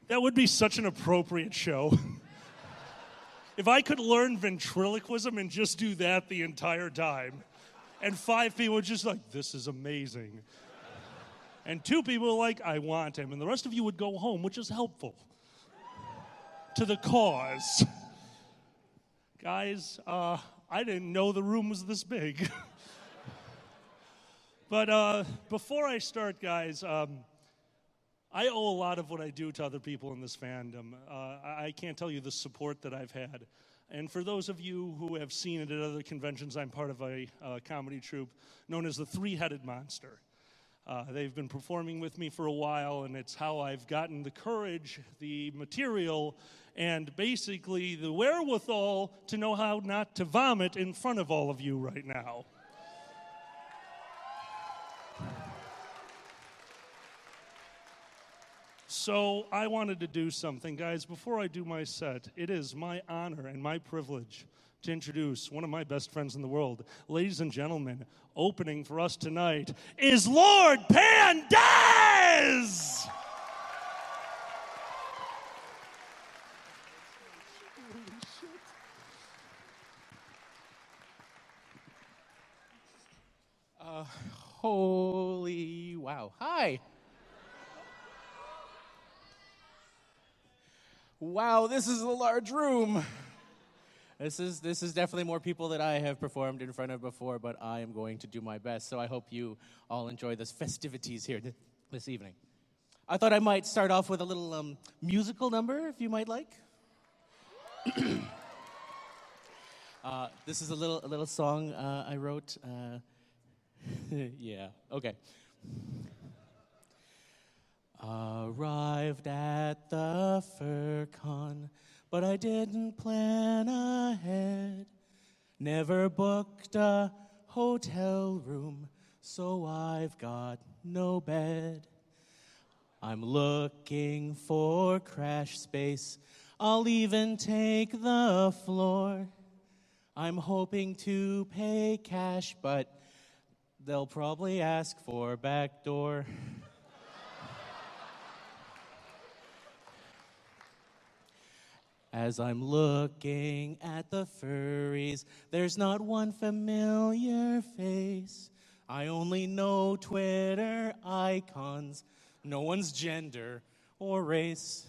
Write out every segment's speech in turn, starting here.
That would be such an appropriate show. If I could learn ventriloquism and just do that the entire time, and 5 people would just like, this is amazing. And 2 people were like, I want him. And the rest of you would go home, which is helpful to the cause. Guys, I didn't know the room was this big. But before I start, guys, I owe a lot of what I do to other people in this fandom. I can't tell you the support that I've had. And for those of you who have seen it at other conventions, I'm part of a comedy troupe known as the Three-Headed Monster. They've been performing with me for a while, and it's how I've gotten the courage, the material, and basically the wherewithal to know how not to vomit in front of all of you right now. So I wanted to do something, guys. Before I do my set, it is my honor and my privilege to introduce one of my best friends in the world. Ladies and gentlemen, opening for us tonight is Lord Pandez! Holy wow. Hi. Wow, this is a large room. This is definitely more people that I have performed in front of before, but I am going to do my best. So I hope you all enjoy the festivities here this evening. I thought I might start off with a little musical number, if you might like. This is a little song I wrote. Yeah, okay. Arrived at the Anthrocon, but I didn't plan ahead. Never booked a hotel room, so I've got no bed. I'm looking for crash space, I'll even take the floor. I'm hoping to pay cash, but they'll probably ask for backdoor. As I'm looking at the furries, there's not one familiar face. I only know Twitter icons, no one's gender or race.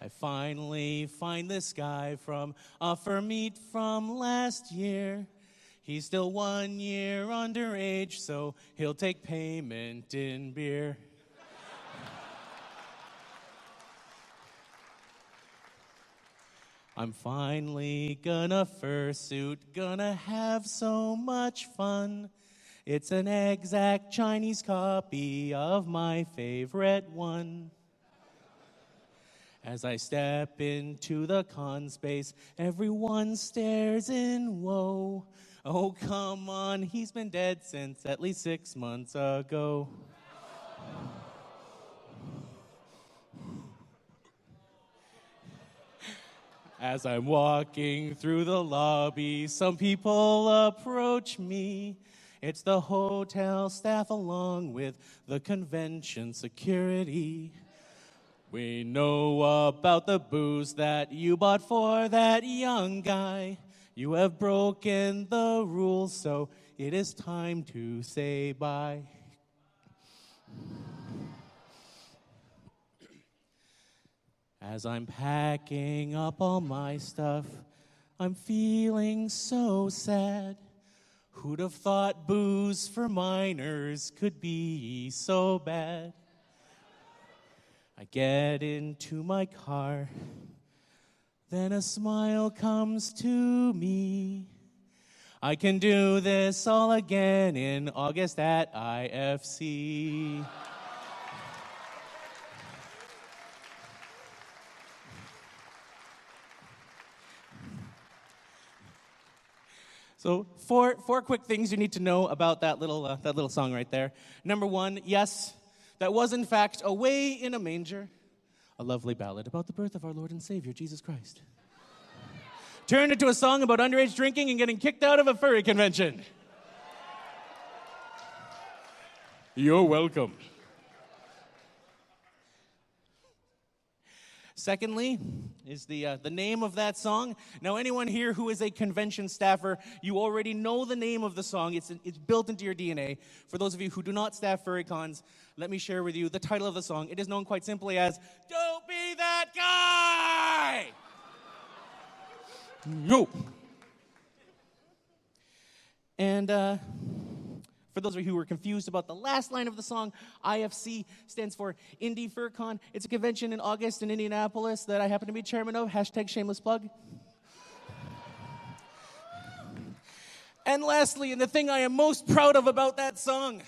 I finally find this guy from Offer Meet from last year. He's still 1 year underage, so he'll take payment in beer. I'm finally gonna fursuit, gonna have so much fun. It's an exact Chinese copy of my favorite one. As I step into the con space, everyone stares in woe. Oh, come on, he's been dead since at least 6 months ago. As I'm walking through the lobby, some people approach me. It's the hotel staff along with the convention security. We know about the booze that you bought for that young guy. You have broken the rules, so it is time to say bye. As I'm packing up all my stuff, I'm feeling so sad. Who'd have thought booze for minors could be so bad? I get into my car, then a smile comes to me. I can do this all again in August at IFC. So four quick things you need to know about that little song right there. Number one, yes, that was in fact Away in a Manger, a lovely ballad about the birth of our Lord and Savior, Jesus Christ. Turned into a song about underage drinking and getting kicked out of a furry convention. You're welcome. Secondly, is the name of that song. Now, anyone here who is a convention staffer, you already know the name of the song. It's built into your DNA. For those of you who do not staff furry cons, let me share with you the title of the song. It is known quite simply as "Don't Be That Guy." No. And for those of you who were confused about the last line of the song, IFC stands for Indie FurCon. It's a convention in August in Indianapolis that I happen to be chairman of. Hashtag shameless plug. And lastly, and the thing I am most proud of about that song,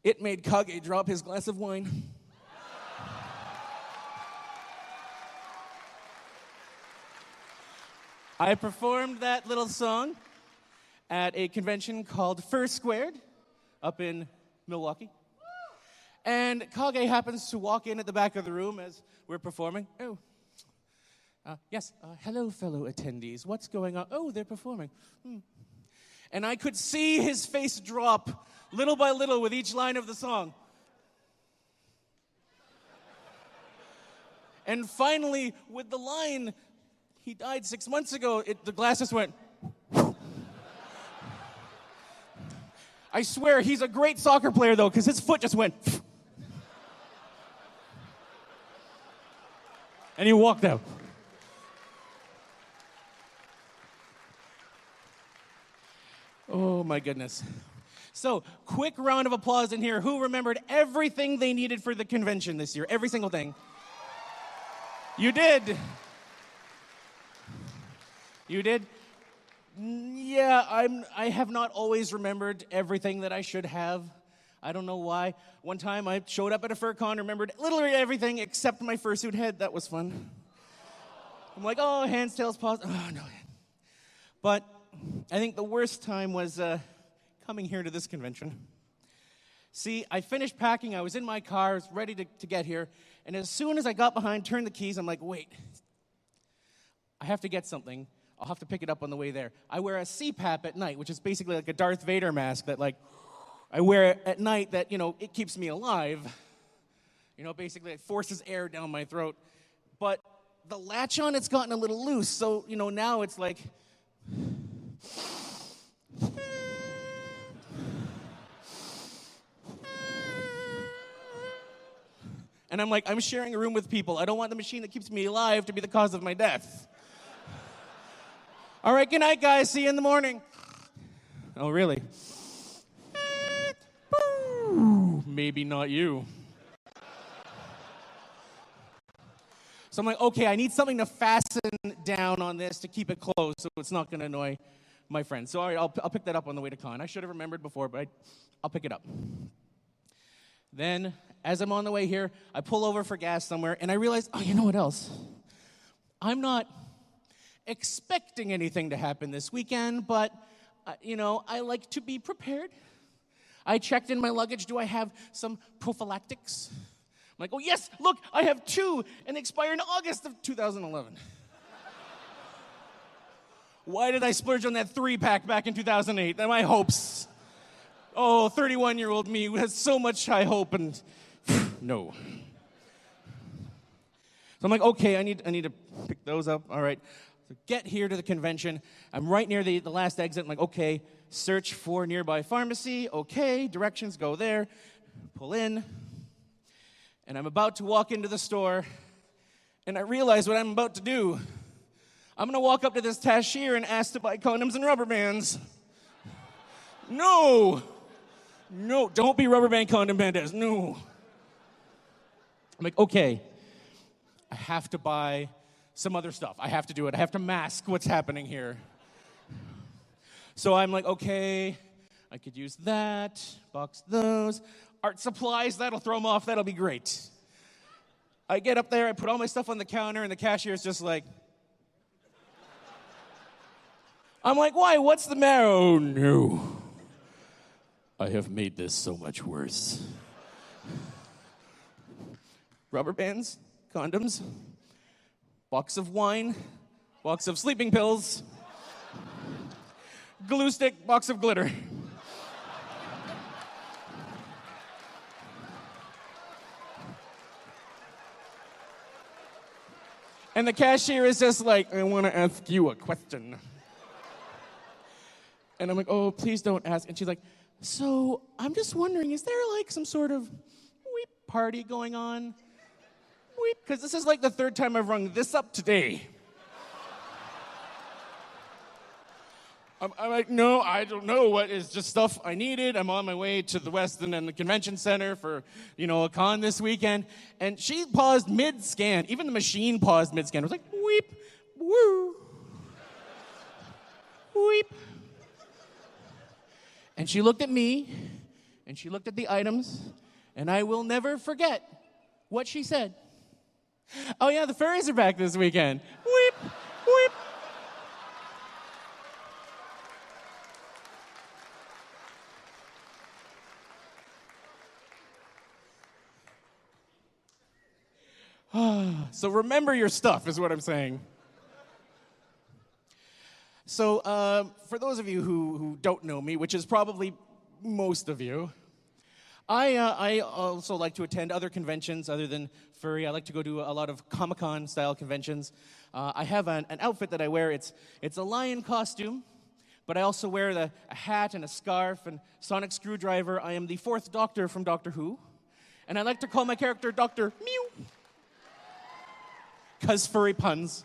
it made Kage drop his glass of wine. I performed that little song at a convention called Fur Squared up in Milwaukee. And Kage happens to walk in at the back of the room as we're performing. Oh, yes, hello, fellow attendees. What's going on? Oh, they're performing. And I could see his face drop little by little with each line of the song. And finally, with the line, "He died 6 months ago," the glass just went. I swear, he's a great soccer player, though, because his foot just went. And he walked out. Oh, my goodness. So, quick round of applause in here. Who remembered everything they needed for the convention this year? Every single thing. You did. You did? Yeah, I have not always remembered everything that I should have. I don't know why. One time I showed up at a FurCon, remembered literally everything except my fursuit head. That was fun. I'm like, oh, hands, tails, paws. Oh, no. But I think the worst time was coming here to this convention. See, I finished packing. I was in my car, I was ready to get here. And as soon as I got behind, turned the keys, I'm like, wait. I have to get something. I'll have to pick it up on the way there. I wear a CPAP at night, which is basically like a Darth Vader mask that, like, I wear at night that, it keeps me alive. Basically it forces air down my throat. But the latch on it's gotten a little loose, so, now it's like... And I'm like, I'm sharing a room with people. I don't want the machine that keeps me alive to be the cause of my death. All right, good night, guys. See you in the morning. Oh, really? Maybe not you. So I'm like, okay, I need something to fasten down on this to keep it closed so it's not going to annoy my friends. So all right, I'll pick that up on the way to con. I should have remembered before, but I'll pick it up. Then, as I'm on the way here, I pull over for gas somewhere, and I realize, oh, you know what else? I'm not expecting anything to happen this weekend, but, I like to be prepared. I checked in my luggage. Do I have some prophylactics? I'm like, oh, yes, look, I have 2, and they expire in August of 2011. Why did I splurge on that 3-pack back in 2008? They're my hopes. Oh, 31-year-old me has so much high hope, and no. So I'm like, okay, I need to pick those up. All right. So get here to the convention. I'm right near the last exit. I'm like, okay, search for nearby pharmacy. Okay, directions go there. Pull in. And I'm about to walk into the store, and I realize what I'm about to do. I'm going to walk up to this cashier and ask to buy condoms and rubber bands. No, don't be rubber band condom Pandez. No. I'm like, okay, I have to buy some other stuff. I have to do it. I have to mask what's happening here. So I'm like, okay, I could use that, box those. Art supplies, that'll throw them off. That'll be great. I get up there, I put all my stuff on the counter, and the cashier's just like, I'm like, why? What's the matter? Oh, no. I have made this so much worse. Rubber bands, condoms, box of wine, box of sleeping pills, glue stick, box of glitter. And the cashier is just like, I want to ask you a question. And I'm like, oh, please don't ask. And she's like, so I'm just wondering, is there like some sort of weep party going on? Weep, because this is like the third time I've rung this up today. I'm like, no, I don't know what is just stuff I needed. I'm on my way to the Westin and the Convention Center for, a con this weekend. And she paused mid-scan. Even the machine paused mid-scan. It was like, weep, woo, weep. And she looked at me, and she looked at the items, and I will never forget what she said. Oh yeah, the furries are back this weekend. Weep, weep. So remember your stuff is what I'm saying. So for those of you who don't know me, which is probably most of you, I also like to attend other conventions other than furry. I like to go to a lot of Comic-Con style conventions. I have an outfit that I wear. It's a lion costume, but I also wear a hat and a scarf and sonic screwdriver. I am the fourth Doctor from Doctor Who, and I like to call my character Dr. Mew. 'Cause furry puns.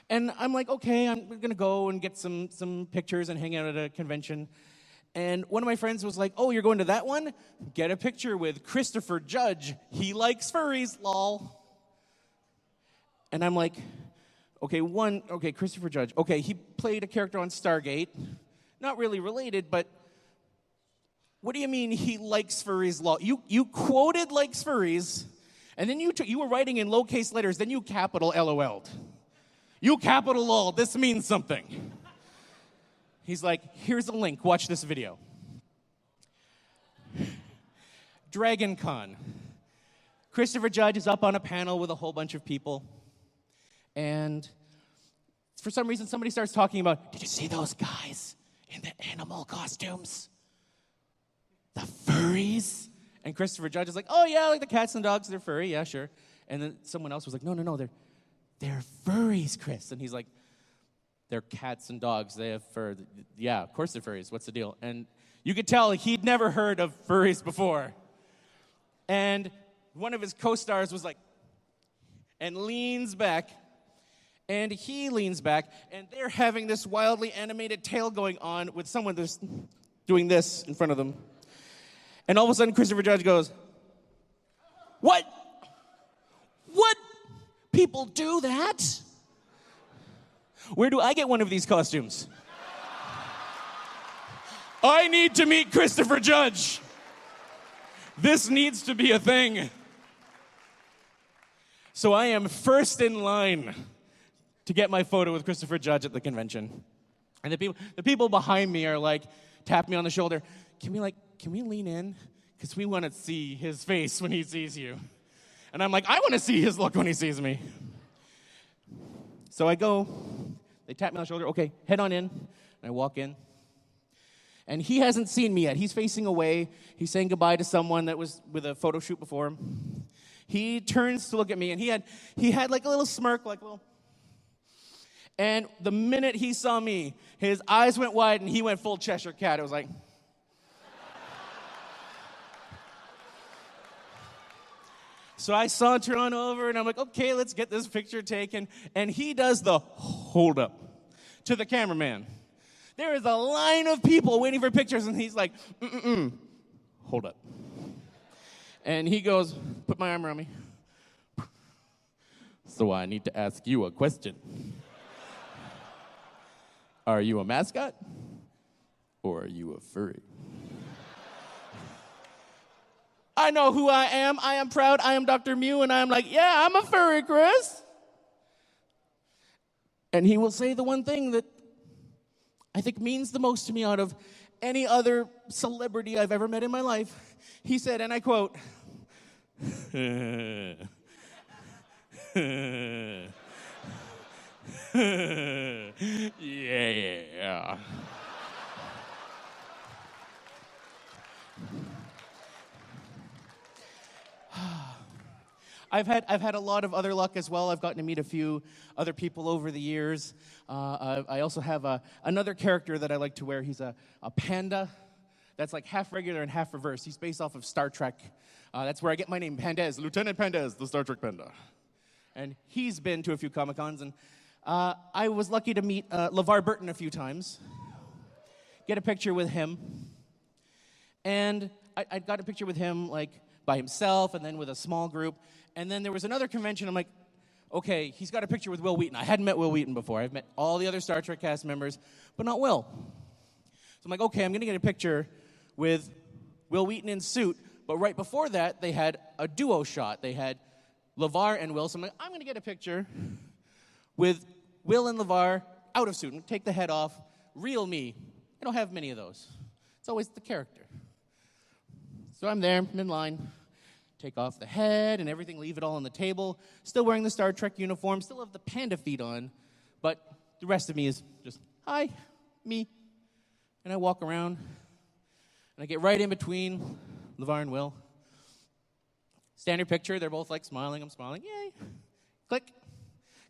And I'm like, okay, I'm going to go and get some pictures and hang out at a convention. And one of my friends was like, oh, you're going to that one? Get a picture with Christopher Judge. He likes furries, lol. And I'm like, okay, Christopher Judge. Okay, he played a character on Stargate. Not really related, but what do you mean he likes furries, lol? You quoted likes furries. And then you were writing in lowercase letters, then you capital LOL'd. You capital LOL, this means something. He's like, here's a link, watch this video. Dragon Con. Christopher Judge is up on a panel with a whole bunch of people. And for some reason, somebody starts talking about, did you see those guys in the animal costumes? The furries? And Christopher Judge is like, oh, yeah, like the cats and dogs, they're furry, yeah, sure. And then someone else was like, no, they're furries, Chris. And he's like, they're cats and dogs, they have fur. Yeah, of course they're furries, what's the deal? And you could tell he'd never heard of furries before. And one of his co-stars was like, and leans back, and he leans back, and they're having this wildly animated tale going on with someone that's doing this in front of them. And all of a sudden, Christopher Judge goes, what? What? People do that? Where do I get one of these costumes? I need to meet Christopher Judge. This needs to be a thing. So I am first in line to get my photo with Christopher Judge at the convention. And the people behind me are like, tap me on the shoulder. Can we lean in? Because we want to see his face when he sees you. And I'm like, I want to see his look when he sees me. So I go, they tap me on the shoulder, okay, head on in. And I walk in. And he hasn't seen me yet. He's facing away. He's saying goodbye to someone that was with a photo shoot before him. He turns to look at me, and he had like a little smirk, like a little. And the minute he saw me, his eyes went wide, and he went full Cheshire Cat. It was like. So I saunter on over, and I'm like, okay, let's get this picture taken. And he does the hold up to the cameraman. There is a line of people waiting for pictures, and he's like, hold up. And he goes, put my arm around me. So I need to ask you a question. Are you a mascot? Or are you a furry? I know who I am. I am proud. I am Dr. Mew. And I'm like, yeah, I'm a furry, Chris. And he will say the one thing that I think means the most to me out of any other celebrity I've ever met in my life. He said, and I quote, yeah. I've had a lot of other luck as well. I've gotten to meet a few other people over the years. I also have another character that I like to wear. He's a panda that's like half regular and half reverse. He's based off of Star Trek. That's where I get my name, Pandez, Lieutenant Pandez, the Star Trek panda. And he's been to a few Comic-Cons, and I was lucky to meet LeVar Burton a few times, get a picture with him, and I got a picture with him like by himself and then with a small group, and then there was another convention. I'm like, okay, he's got a picture with Will Wheaton. I hadn't met Will Wheaton before. I've met all the other Star Trek cast members, but not Will. So I'm like, okay, I'm going to get a picture with Will Wheaton in suit, but right before that, they had a duo shot. They had LeVar and Will, so I'm like, I'm going to get a picture with Will and LeVar out of suit. Take the head off, real me. I don't have many of those. It's always the character. So I'm there, I'm in line, take off the head and everything, leave it all on the table, still wearing the Star Trek uniform, still have the panda feet on, but the rest of me is just, hi, me. And I walk around, and I get right in between LeVar and Will. Standard picture, they're both like smiling, I'm smiling, yay. Click,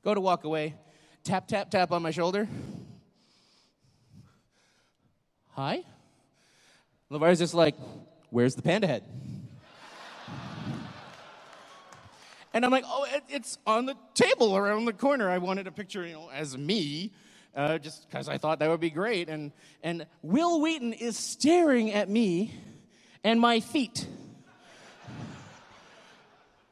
go to walk away, tap, tap, tap on my shoulder. Hi. LeVar's just like, where's the panda head? And I'm like, oh, it's on the table around the corner. I wanted a picture, as me, just because I thought that would be great. And Will Wheaton is staring at me and my feet.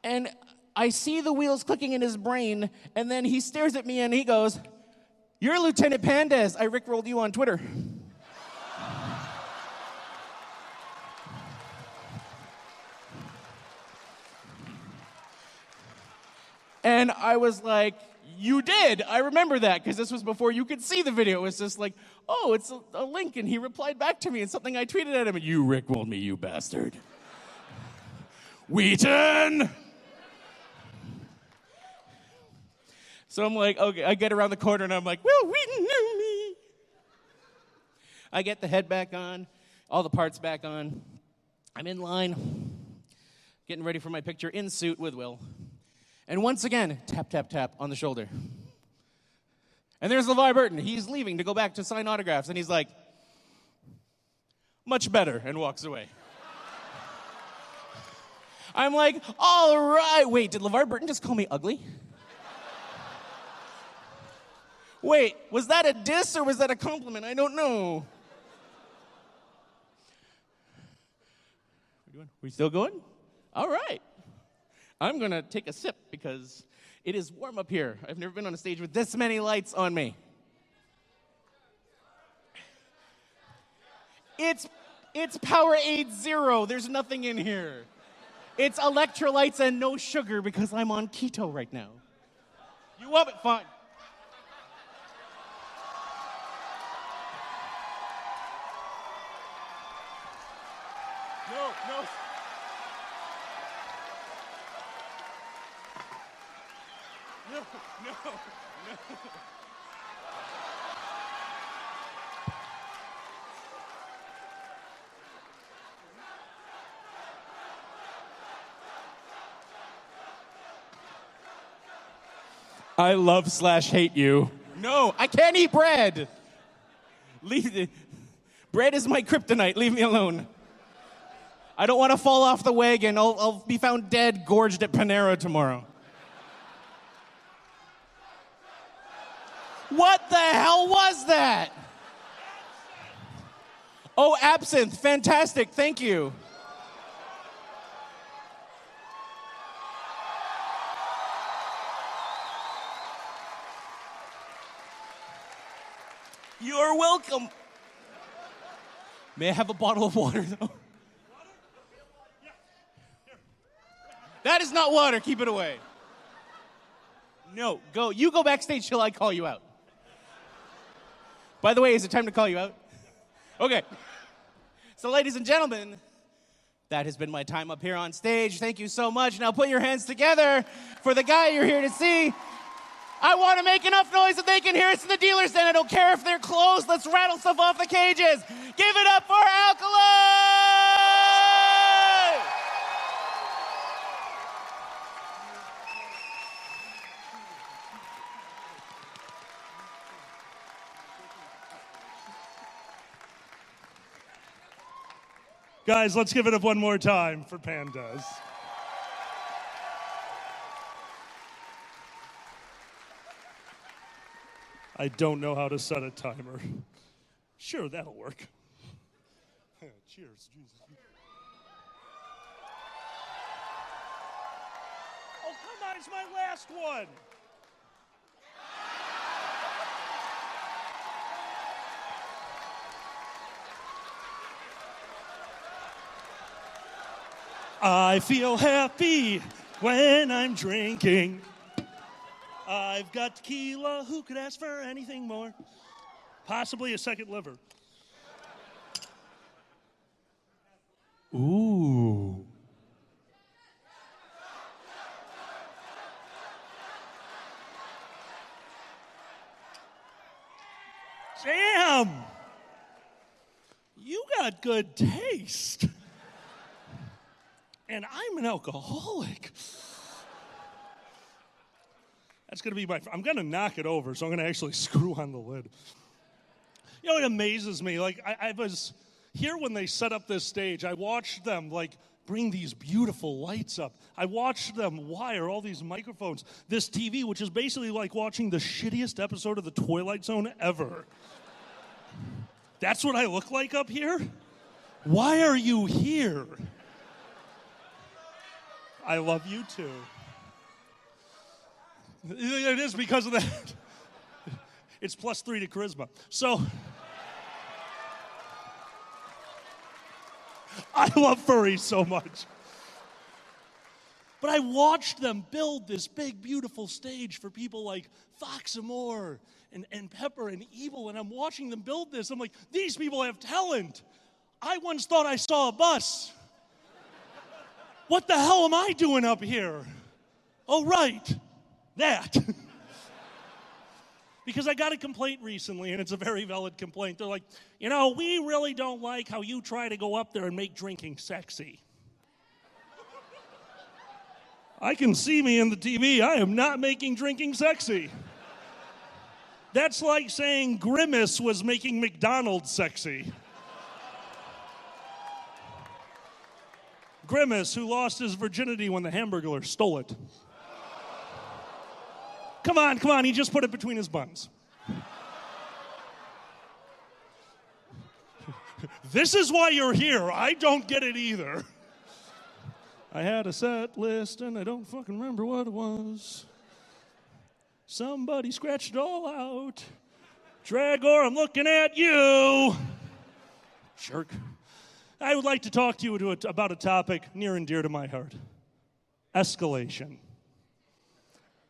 And I see the wheels clicking in his brain, and then he stares at me and he goes, "You're Lieutenant Pandez. I rickrolled you on Twitter." And I was like, you did. I remember that, because this was before you could see the video. It was just like, oh, it's a link, and he replied back to me, and something I tweeted at him, and you rickrolled me, you bastard. Wheaton! So I'm like, okay, I get around the corner, and I'm like, Will Wheaton knew me. I get the head back on, all the parts back on. I'm in line, getting ready for my picture in suit with Will. And once again, tap, tap, tap on the shoulder. And there's LeVar Burton. He's leaving to go back to sign autographs. And he's like, much better, and walks away. I'm like, all right. Wait, did LeVar Burton just call me ugly? Wait, was that a diss or was that a compliment? I don't know. We still going? All right. I'm going to take a sip because it is warm up here. I've never been on a stage with this many lights on me. It's Powerade Zero. There's nothing in here. It's electrolytes and no sugar because I'm on keto right now. You want it? Fine. No. No. I love/hate you. No, I can't eat bread. Bread is my kryptonite. Leave me alone. I don't want to fall off the wagon. I'll be found dead, gorged at Panera tomorrow. What the hell was that? Oh, absinthe. Fantastic. Thank you. You're welcome. May I have a bottle of water, though? That is not water. Keep it away. No, go. You go backstage till I call you out. By the way, is it time to call you out? Okay. So, ladies and gentlemen, that has been my time up here on stage. Thank you so much. Now put your hands together for the guy you're here to see. I want to make enough noise that they can hear us in the dealer's den. I don't care if they're closed. Let's rattle stuff off the cages. Give it up for Alkali! Guys, let's give it up one more time for Pandez. I don't know how to set a timer. Sure, that'll work. Cheers. Jesus. Oh, come on, it's my last one. I feel happy when I'm drinking. I've got tequila. Who could ask for anything more? Possibly a second liver. Ooh. Damn. You got good taste. And I'm an alcoholic. That's going to be I'm going to knock it over, so I'm going to actually screw on the lid. You know, it amazes me. Like, I was here when they set up this stage. I watched them, like, bring these beautiful lights up. I watched them wire all these microphones. This TV, which is basically like watching the shittiest episode of The Twilight Zone ever. That's what I look like up here? Why are you here? I love you too. It is because of that. It's +3 to charisma. So, I love furries so much. But I watched them build this big, beautiful stage for people like Fox Amore and Pepper and Evil, and I'm watching them build this. I'm like, these people have talent. I once thought I saw a bus. What the hell am I doing up here? Oh, right, that. Because I got a complaint recently, and it's a very valid complaint. They're like, you know, we really don't like how you try to go up there and make drinking sexy. I can see me in the TV. I am not making drinking sexy. That's like saying Grimace was making McDonald's sexy. Grimace, who lost his virginity when the Hamburglar stole it. Come on, he just put it between his buns. This is why you're here. I don't get it either. I had a set list and I don't fucking remember what it was. Somebody scratched it all out. Dragor, I'm looking at you. Jerk. I would like to talk to you about a topic near and dear to my heart. Escalation.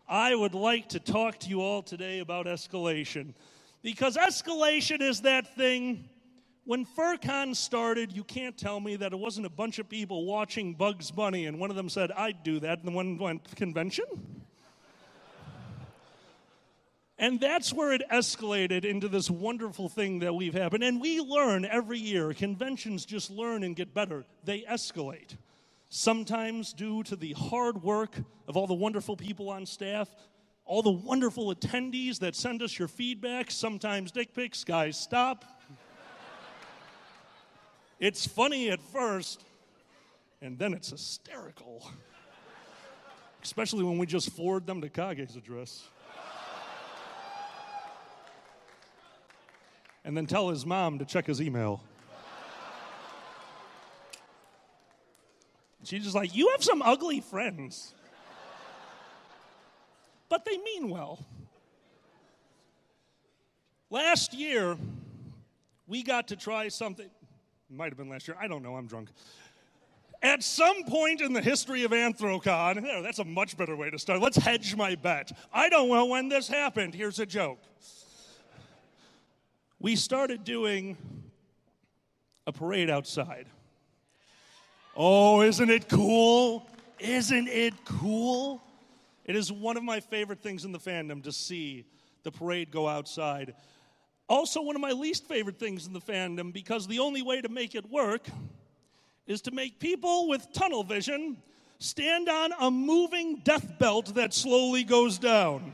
I would like to talk to you all today about escalation. Because escalation is that thing, when FurCon started, you can't tell me that it wasn't a bunch of people watching Bugs Bunny and one of them said, I'd do that, and the one went, convention? And that's where it escalated into this wonderful thing that we've had. And we learn every year. Conventions just learn and get better. They escalate. Sometimes due to the hard work of all the wonderful people on staff, all the wonderful attendees that send us your feedback, sometimes dick pics. Guys, stop. It's funny at first, and then it's hysterical. Especially when we just forward them to Kage's address. And then tell his mom to check his email. She's just like, you have some ugly friends. But they mean well. Last year, we got to try something. It might have been last year. I don't know. I'm drunk. At some point in the history of Anthrocon, there, that's a much better way to start. Let's hedge my bet. I don't know when this happened. Here's a joke. We started doing a parade outside. Oh, isn't it cool? Isn't it cool? It is one of my favorite things in the fandom to see the parade go outside. Also, one of my least favorite things in the fandom, because the only way to make it work is to make people with tunnel vision stand on a moving death belt that slowly goes down.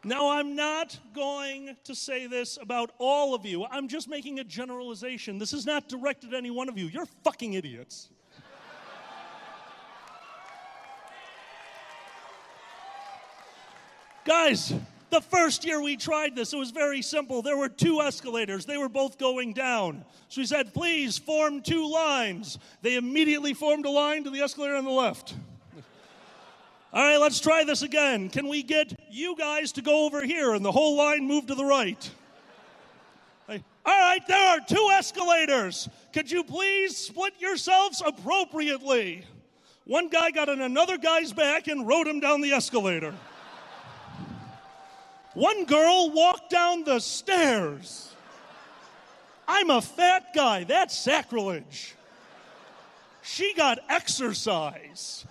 Now, I'm not going to say this about all of you. I'm just making a generalization. This is not directed at any one of you. You're fucking idiots. Guys, the first year we tried this, it was very simple. There were two escalators. They were both going down. So we said, please form two lines. They immediately formed a line to the escalator on the left. All right, let's try this again. Can we get you guys to go over here and the whole line move to the right? All right, there are two escalators. Could you please split yourselves appropriately? One guy got on another guy's back and rode him down the escalator. One girl walked down the stairs. I'm a fat guy. That's sacrilege. She got exercise.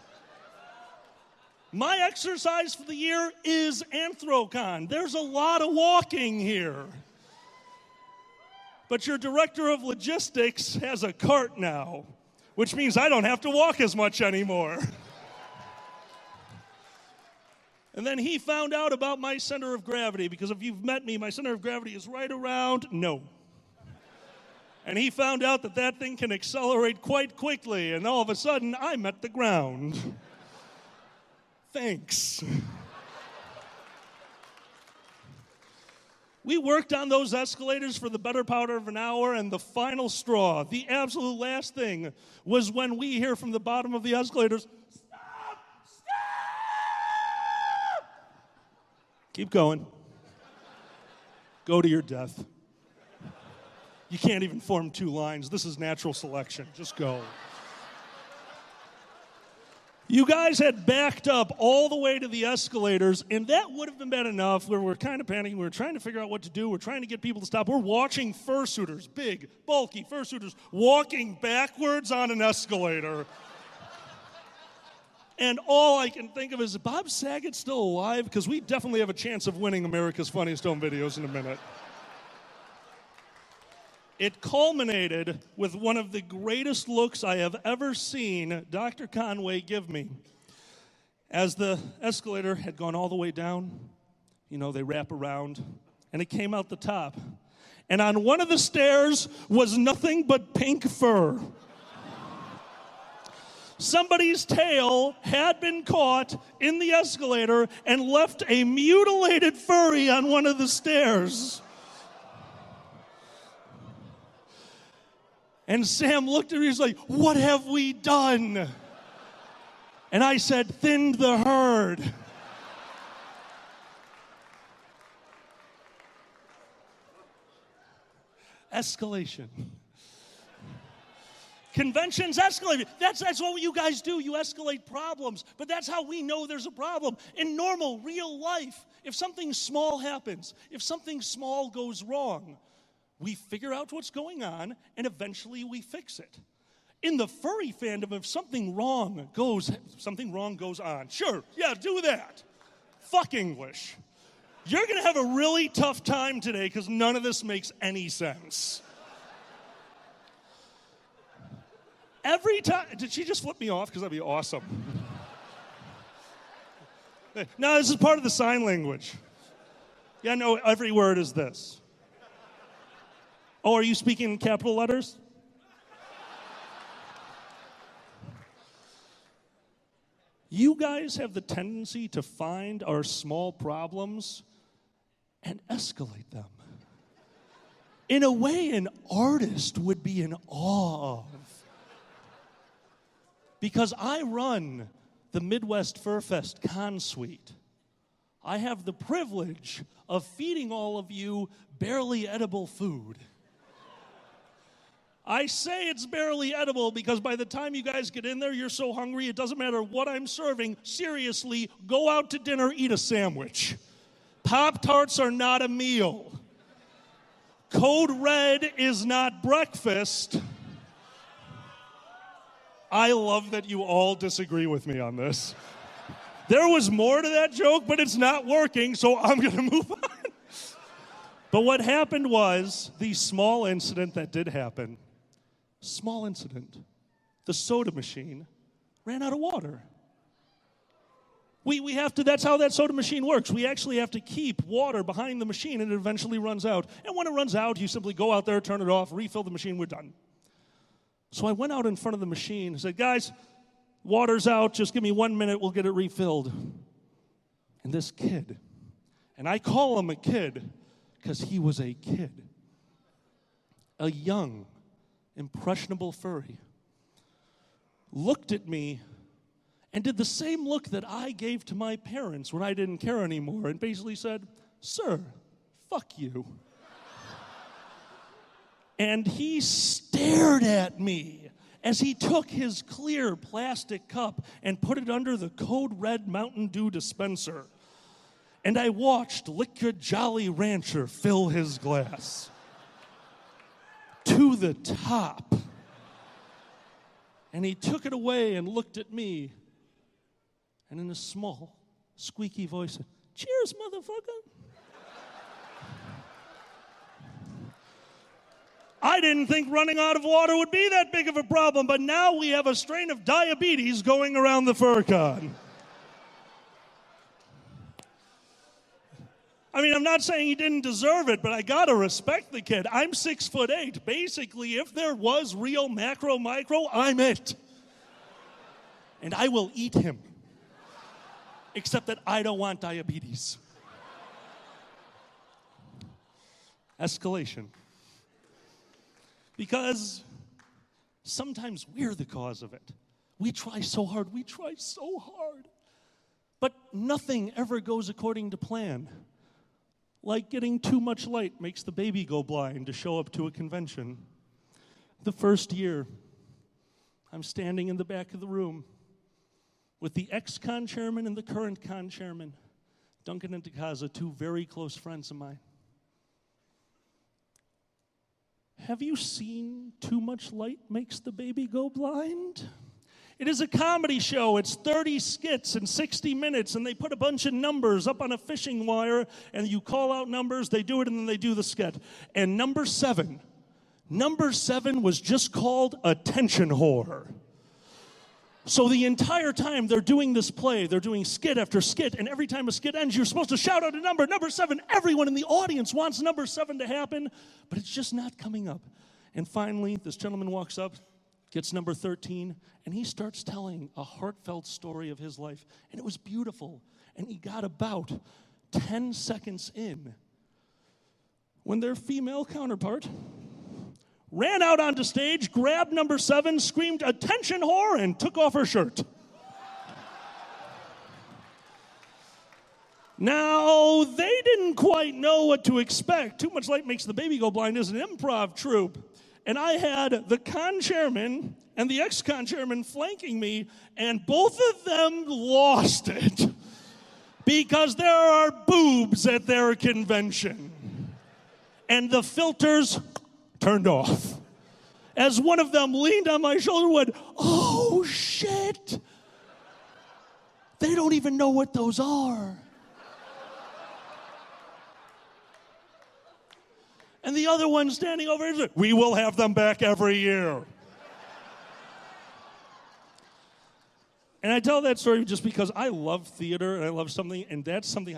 My exercise for the year is Anthrocon. There's a lot of walking here. But your director of logistics has a cart now, which means I don't have to walk as much anymore. And then he found out about my center of gravity, because if you've met me, my center of gravity is right around no. And he found out that that thing can accelerate quite quickly, and all of a sudden, I'm at the ground. Thanks. We worked on those escalators for the better part of an hour, and the final straw, the absolute last thing, was when we hear from the bottom of the escalators, keep going. Go to your death. You can't even form two lines. This is natural selection. Just go. You guys had backed up all the way to the escalators, and that would have been bad enough where we're kind of panicking. We're trying to figure out what to do. We're trying to get people to stop. We're watching fursuiters, big, bulky fursuiters, walking backwards on an escalator. And all I can think of is Bob Saget still alive? Because we definitely have a chance of winning America's Funniest Home Videos in a minute. It culminated with one of the greatest looks I have ever seen Dr. Conway give me. As the escalator had gone all the way down, you know, they wrap around, and it came out the top. And on one of the stairs was nothing but pink fur. Somebody's tail had been caught in the escalator and left a mutilated furry on one of the stairs. And Sam looked at me, he's like, what have we done? And I said, thinned the herd. Escalation. Conventions escalate. That's what you guys do. You escalate problems. But that's how we know there's a problem. In normal, real life, if something small happens, if something small goes wrong, we figure out what's going on, and eventually we fix it. In the furry fandom, if something wrong goes on. Sure, yeah, do that. Fuck English. You're going to have a really tough time today because none of this makes any sense. Every time, did she just flip me off? Because that'd be awesome. No, this is part of the sign language. Yeah, no, every word is this. Oh, are you speaking in capital letters? You guys have the tendency to find our small problems and escalate them in a way an artist would be in awe of. Because I run the Midwest Fur Fest Con Suite. I have the privilege of feeding all of you barely edible food. I say it's barely edible because by the time you guys get in there, you're so hungry, it doesn't matter what I'm serving. Seriously, go out to dinner, eat a sandwich. Pop-Tarts are not a meal. Code Red is not breakfast. I love that you all disagree with me on this. There was more to that joke, but it's not working, so I'm going to move on. But what happened was the small incident that did happen. Small incident. The soda machine ran out of water. We have to, that's how that soda machine works. We actually have to keep water behind the machine and it eventually runs out. And when it runs out, you simply go out there, turn it off, refill the machine, we're done. So I went out in front of the machine and said, guys, water's out, just give me 1 minute, we'll get it refilled. And this kid, and I call him a kid because he was a kid, a young, impressionable furry, looked at me and did the same look that I gave to my parents when I didn't care anymore and basically said, sir, fuck you. And he stared at me as he took his clear plastic cup and put it under the code red Mountain Dew dispenser. And I watched Liquid Jolly Rancher fill his glass to the top. And he took it away and looked at me. And in a small, squeaky voice said, cheers, motherfucker. I didn't think running out of water would be that big of a problem, but now we have a strain of diabetes going around the FurCon. I mean, I'm not saying he didn't deserve it, but I gotta respect the kid. I'm 6'8". Basically, if there was real macro, micro, I'm it. And I will eat him. Except that I don't want diabetes. Escalation. Because sometimes we're the cause of it. We try so hard, but nothing ever goes according to plan. Like getting too much light makes the baby go blind to show up to a convention. The first year, I'm standing in the back of the room with the ex-con chairman and the current con chairman, Duncan and Takaza, two very close friends of mine. Have you seen Too Much Light Makes the Baby Go Blind? It is a comedy show. It's 30 skits in 60 minutes, and they put a bunch of numbers up on a fishing wire, and you call out numbers, they do it, and then they do the skit. And number seven was just called Attention Whore. So the entire time they're doing this play, they're doing skit after skit, and every time a skit ends, you're supposed to shout out a number, number 7. Everyone in the audience wants number 7 to happen, but it's just not coming up. And finally, this gentleman walks up, gets number 13, and he starts telling a heartfelt story of his life. And it was beautiful. And he got about 10 seconds in when their female counterpart ran out onto stage, grabbed number 7, screamed, "Attention, whore," and took off her shirt. Now, they didn't quite know what to expect. Too Much Light Makes the Baby Go Blind is an improv troupe. And I had the con chairman and the ex-con chairman flanking me, and both of them lost it because there are boobs at their convention. And the filters turned off as one of them leaned on my shoulder and went, "Oh, shit. They don't even know what those are." And the other one standing over here said, "We will have them back every year." And I tell that story just because I love theater and I love something, and that's something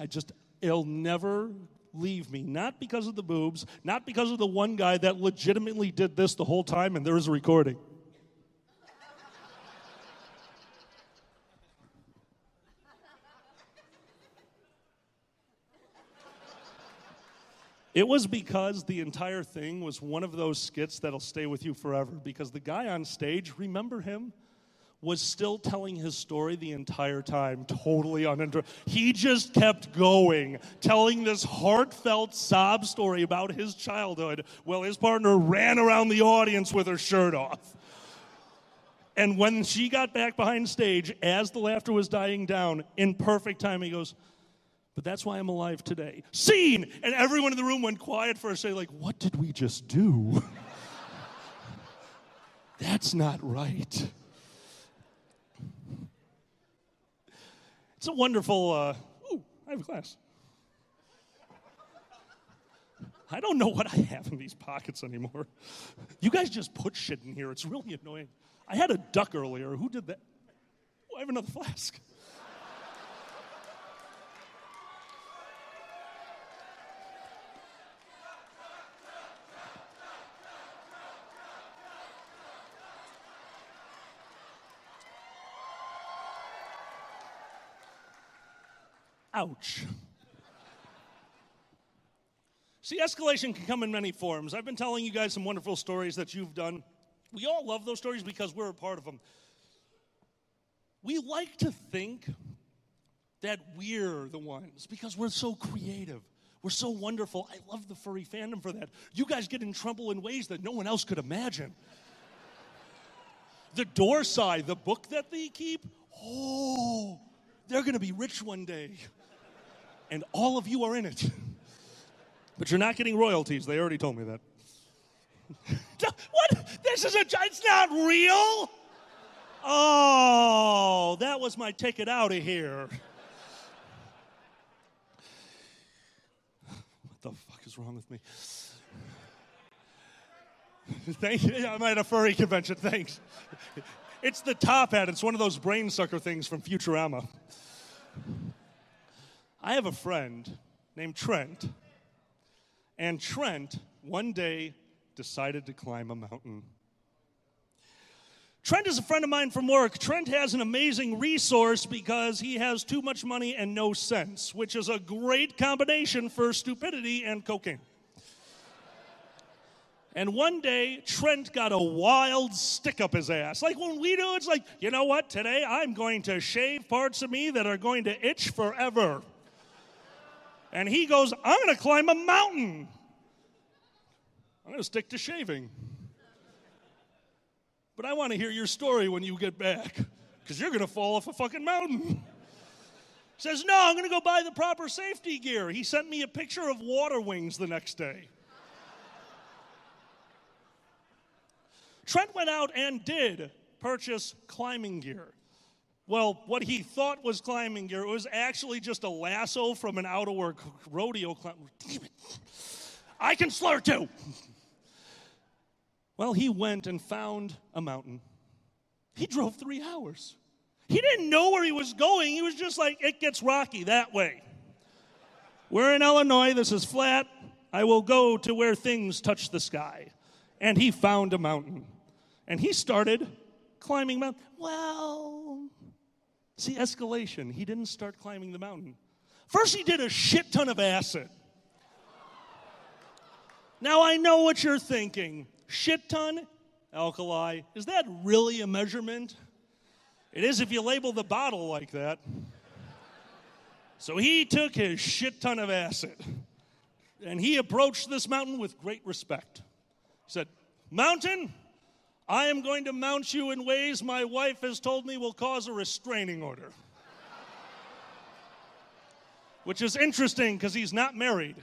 it'll never leave me. Not because of the boobs, not because of the one guy that legitimately did this the whole time, and there is a recording. It was because the entire thing was one of those skits that'll stay with you forever. Because the guy on stage, remember him, was still telling his story the entire time, totally uninterested. He just kept going, telling this heartfelt sob story about his childhood while his partner ran around the audience with her shirt off. And when she got back behind stage, as the laughter was dying down, in perfect time, he goes, "But that's why I'm alive today." Scene! And everyone in the room went quiet for a second, like, what did we just do? That's not right. It's a wonderful, I have a glass. I don't know what I have in these pockets anymore. You guys just put shit in here. It's really annoying. I had a duck earlier. Who did that? Oh, I have another flask. Ouch. See, escalation can come in many forms. I've been telling you guys some wonderful stories that you've done. We all love those stories because we're a part of them. We like to think that we're the ones because we're so creative. We're so wonderful. I love the furry fandom for that. You guys get in trouble in ways that no one else could imagine. The Dorsai, the book that they keep, oh, they're going to be rich one day. And all of you are in it. But you're not getting royalties. They already told me that. What? It's not real? Oh, that was my ticket out of here. What the fuck is wrong with me? Thank you. I'm at a furry convention. Thanks. It's the top hat. It's one of those brain sucker things from Futurama. I have a friend named Trent. And Trent, one day, decided to climb a mountain. Trent is a friend of mine from work. Trent has an amazing resource because he has too much money and no sense, which is a great combination for stupidity and cocaine. And one day, Trent got a wild stick up his ass. Like when we do, it's like, you know what? Today, I'm going to shave parts of me that are going to itch forever. And he goes, I'm going to climb a mountain. I'm going to stick to shaving. But I want to hear your story when you get back, because you're going to fall off a fucking mountain. Says, no, I'm going to go buy the proper safety gear. He sent me a picture of water wings the next day. Trent went out and did purchase climbing gear. Well, what he thought was climbing gear was actually just a lasso from an out-of-work rodeo climber. Damn it. I can slur too. Well, he went and found a mountain. He drove 3 hours. He didn't know where he was going. He was just like, it gets rocky that way. We're in Illinois. This is flat. I will go to where things touch the sky. And he found a mountain. And he started climbing mountain. Well, see, escalation. He didn't start climbing the mountain. First, he did a shit ton of acid. Now, I know what you're thinking. Shit ton, alkali. Is that really a measurement? It is if you label the bottle like that. So he took his shit ton of acid. And he approached this mountain with great respect. He said, Mountain, I am going to mount you in ways my wife has told me will cause a restraining order. Which is interesting because he's not married.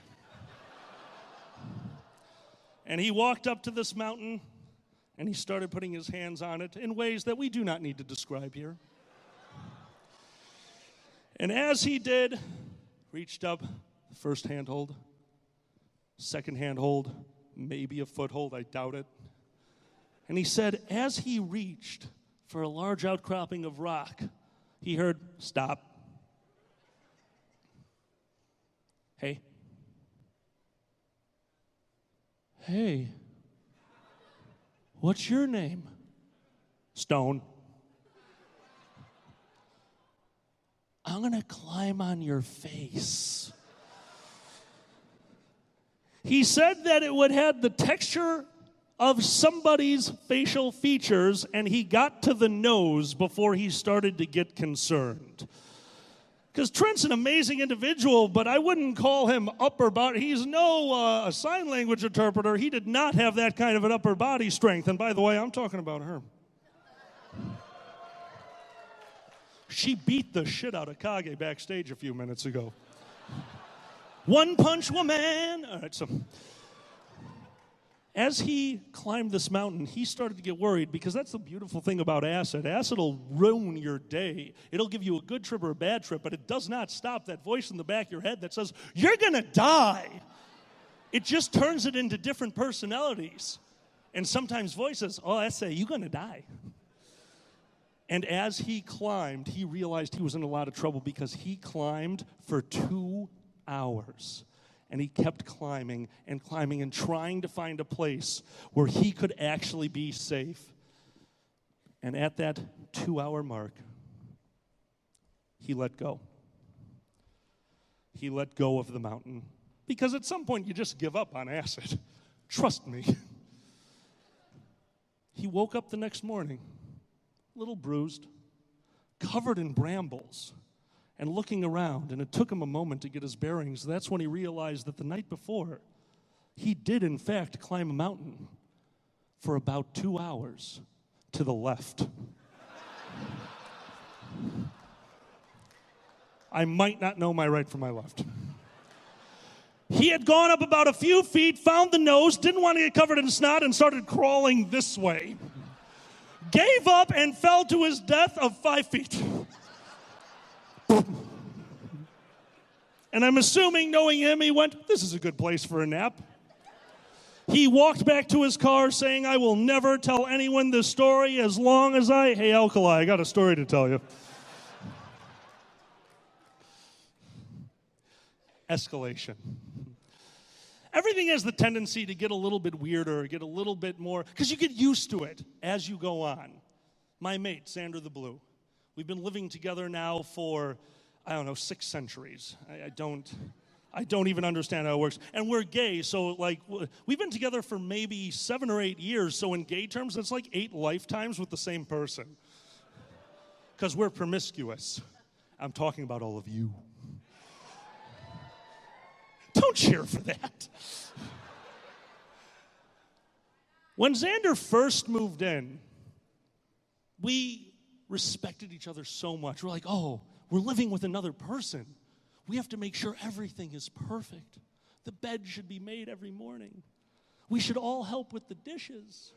And he walked up to this mountain and he started putting his hands on it in ways that we do not need to describe here. And as he did, reached up, first handhold, second handhold, maybe a foothold, I doubt it. And he said, as he reached for a large outcropping of rock, he heard, stop. Hey. Hey. What's your name? Stone. I'm going to climb on your face. He said that it would have the texture of somebody's facial features, and he got to the nose before he started to get concerned. Because Trent's an amazing individual, but I wouldn't call him upper body. He's no a sign language interpreter. He did not have that kind of an upper body strength. And by the way, I'm talking about her. She beat the shit out of Kage backstage a few minutes ago. One punch woman. All right, so as he climbed this mountain, he started to get worried because that's the beautiful thing about acid. Acid will ruin your day. It'll give you a good trip or a bad trip, but it does not stop that voice in the back of your head that says, you're going to die. It just turns it into different personalities. And sometimes voices, oh, I say, you're going to die. And as he climbed, he realized he was in a lot of trouble because he climbed for 2 hours. And he kept climbing and trying to find a place where he could actually be safe. And at that 2-hour mark, he let go. he let go of the mountain. Because at some point, you just give up on acid. Trust me. He woke up the next morning, a little bruised, covered in brambles, and looking around, and it took him a moment to get his bearings. That's when he realized that the night before, he did, in fact, climb a mountain for about 2 hours to the left. I might not know my right from my left. He had gone up about a few feet, found the nose, didn't want to get covered in snot, and started crawling this way. Gave up and fell to his death of 5 feet. And I'm assuming, knowing him, he went, this is a good place for a nap. He walked back to his car saying, I will never tell anyone this story as long as Hey, Alkali, I got a story to tell you. Escalation. Everything has the tendency to get a little bit weirder, get a little bit more, because you get used to it as you go on. My mate, Xander the Blue, we've been living together now for, 6 centuries. I don't even understand how it works. And we're gay, so we've been together for maybe 7 or 8 years, so in gay terms, that's like 8 lifetimes with the same person. Because we're promiscuous. I'm talking about all of you. Don't cheer for that. When Xander first moved in, we respected each other so much. We're like, oh, we're living with another person. We have to make sure everything is perfect. The bed should be made every morning. We should all help with the dishes.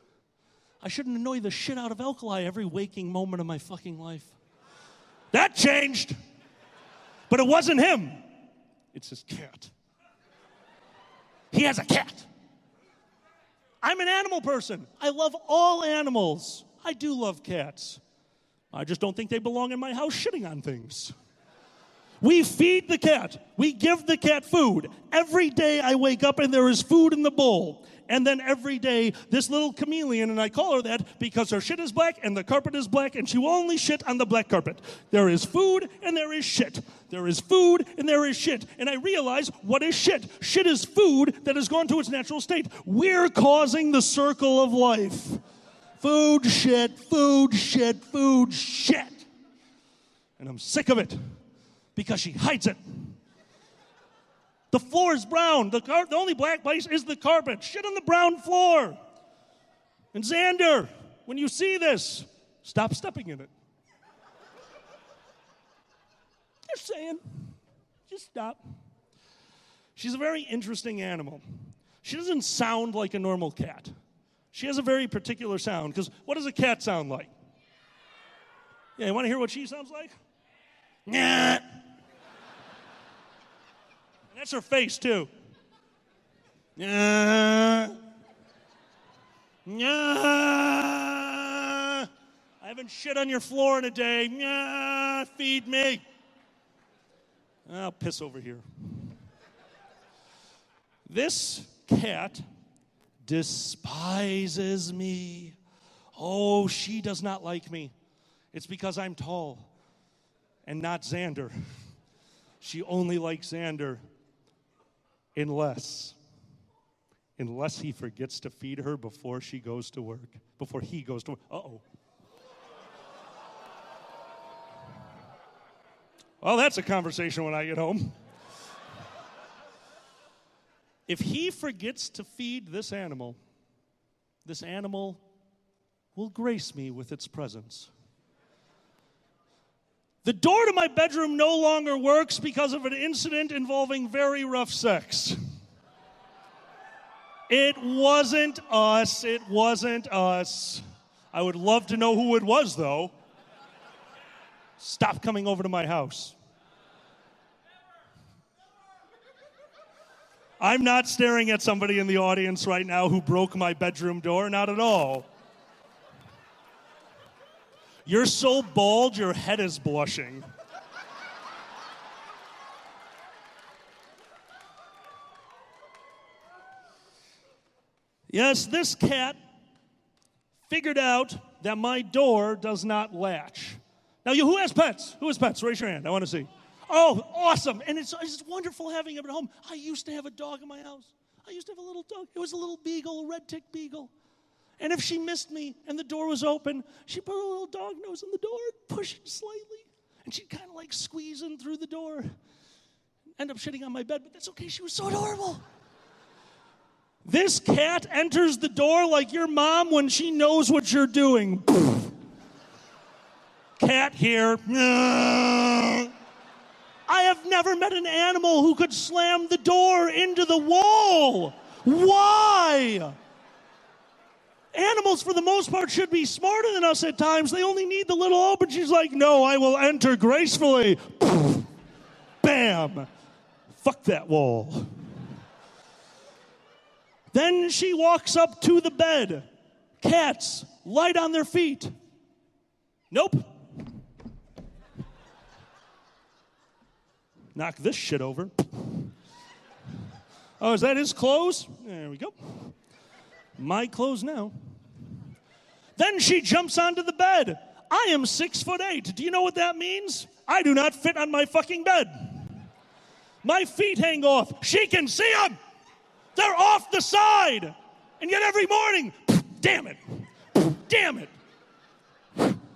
I shouldn't annoy the shit out of Alkali every waking moment of my fucking life. That changed. But it wasn't him. It's his cat. He has a cat. I'm an animal person. I love all animals. I do love cats. I just don't think they belong in my house shitting on things. We feed the cat. We give the cat food. Every day I wake up and there is food in the bowl. And then every day, this little chameleon, and I call her that because her shit is black and the carpet is black and she will only shit on the black carpet. There is food and there is shit. There is food and there is shit. And I realize, what is shit? Shit is food that has gone to its natural state. We're causing the circle of life. Food, shit, food, shit, food, shit. And I'm sick of it because she hides it. The floor is brown. The only black place is the carpet. Shit on the brown floor. And Xander, when you see this, stop stepping in it. Just saying. Just stop. She's a very interesting animal. She doesn't sound like a normal cat. She has a very particular sound, because what does a cat sound like? Yeah, you want to hear what she sounds like? Nah. And that's her face, too. Nah. Nah. I haven't shit on your floor in a day. Nah. Feed me. I'll piss over here. This cat despises me. Oh, she does not like me. It's because I'm tall and not Xander. She only likes Xander unless he forgets to feed her before she goes to work, before he goes to work. Uh-oh. Well, that's a conversation when I get home. If he forgets to feed this animal will grace me with its presence. The door to my bedroom no longer works because of an incident involving very rough sex. It wasn't us. It wasn't us. I would love to know who it was, though. Stop coming over to my house. I'm not staring at somebody in the audience right now who broke my bedroom door. Not at all. You're so bald, your head is blushing. Yes, this cat figured out that my door does not latch. Now, who has pets? Who has pets? Raise your hand. I want to see. Oh, awesome. And it's wonderful having him at home. I used to have a dog in my house. I used to have a little dog. It was a little beagle, a red tick beagle. And if she missed me and the door was open, she'd put her little dog nose in the door and push it slightly. And she'd kind of like squeeze in through the door. End up shitting on my bed, but that's okay. She was so adorable. This cat enters the door like your mom when she knows what you're doing. Cat here. I have never met an animal who could slam the door into the wall. Why? Animals, for the most part, should be smarter than us at times. They only need the little open. She's like, no, I will enter gracefully. Bam. Fuck that wall. Then she walks up to the bed. Cats, light on their feet. Nope. Knock this shit over. Oh, is that his clothes? There we go. My clothes now. Then she jumps onto the bed. I am 6'8". Do you know what that means? I do not fit on my fucking bed. My feet hang off. She can see them. They're off the side. And yet every morning, damn it. Damn it.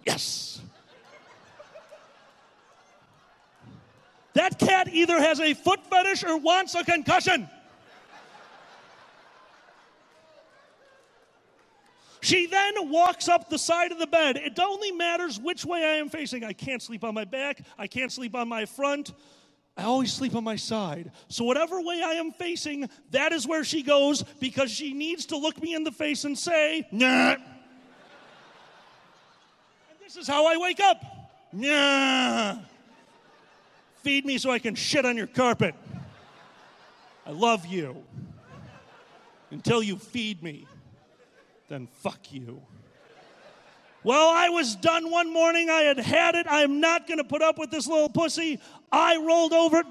Yes. That cat either has a foot fetish or wants a concussion. She then walks up the side of the bed. It only matters which way I am facing. I can't sleep on my back. I can't sleep on my front. I always sleep on my side. So whatever way I am facing, that is where she goes because she needs to look me in the face and say, nah. And this is how I wake up. Nah. Feed me so I can shit on your carpet. I love you. Until you feed me. Then fuck you. Well, I was done one morning. I had it. I am not going to put up with this little pussy. I rolled over.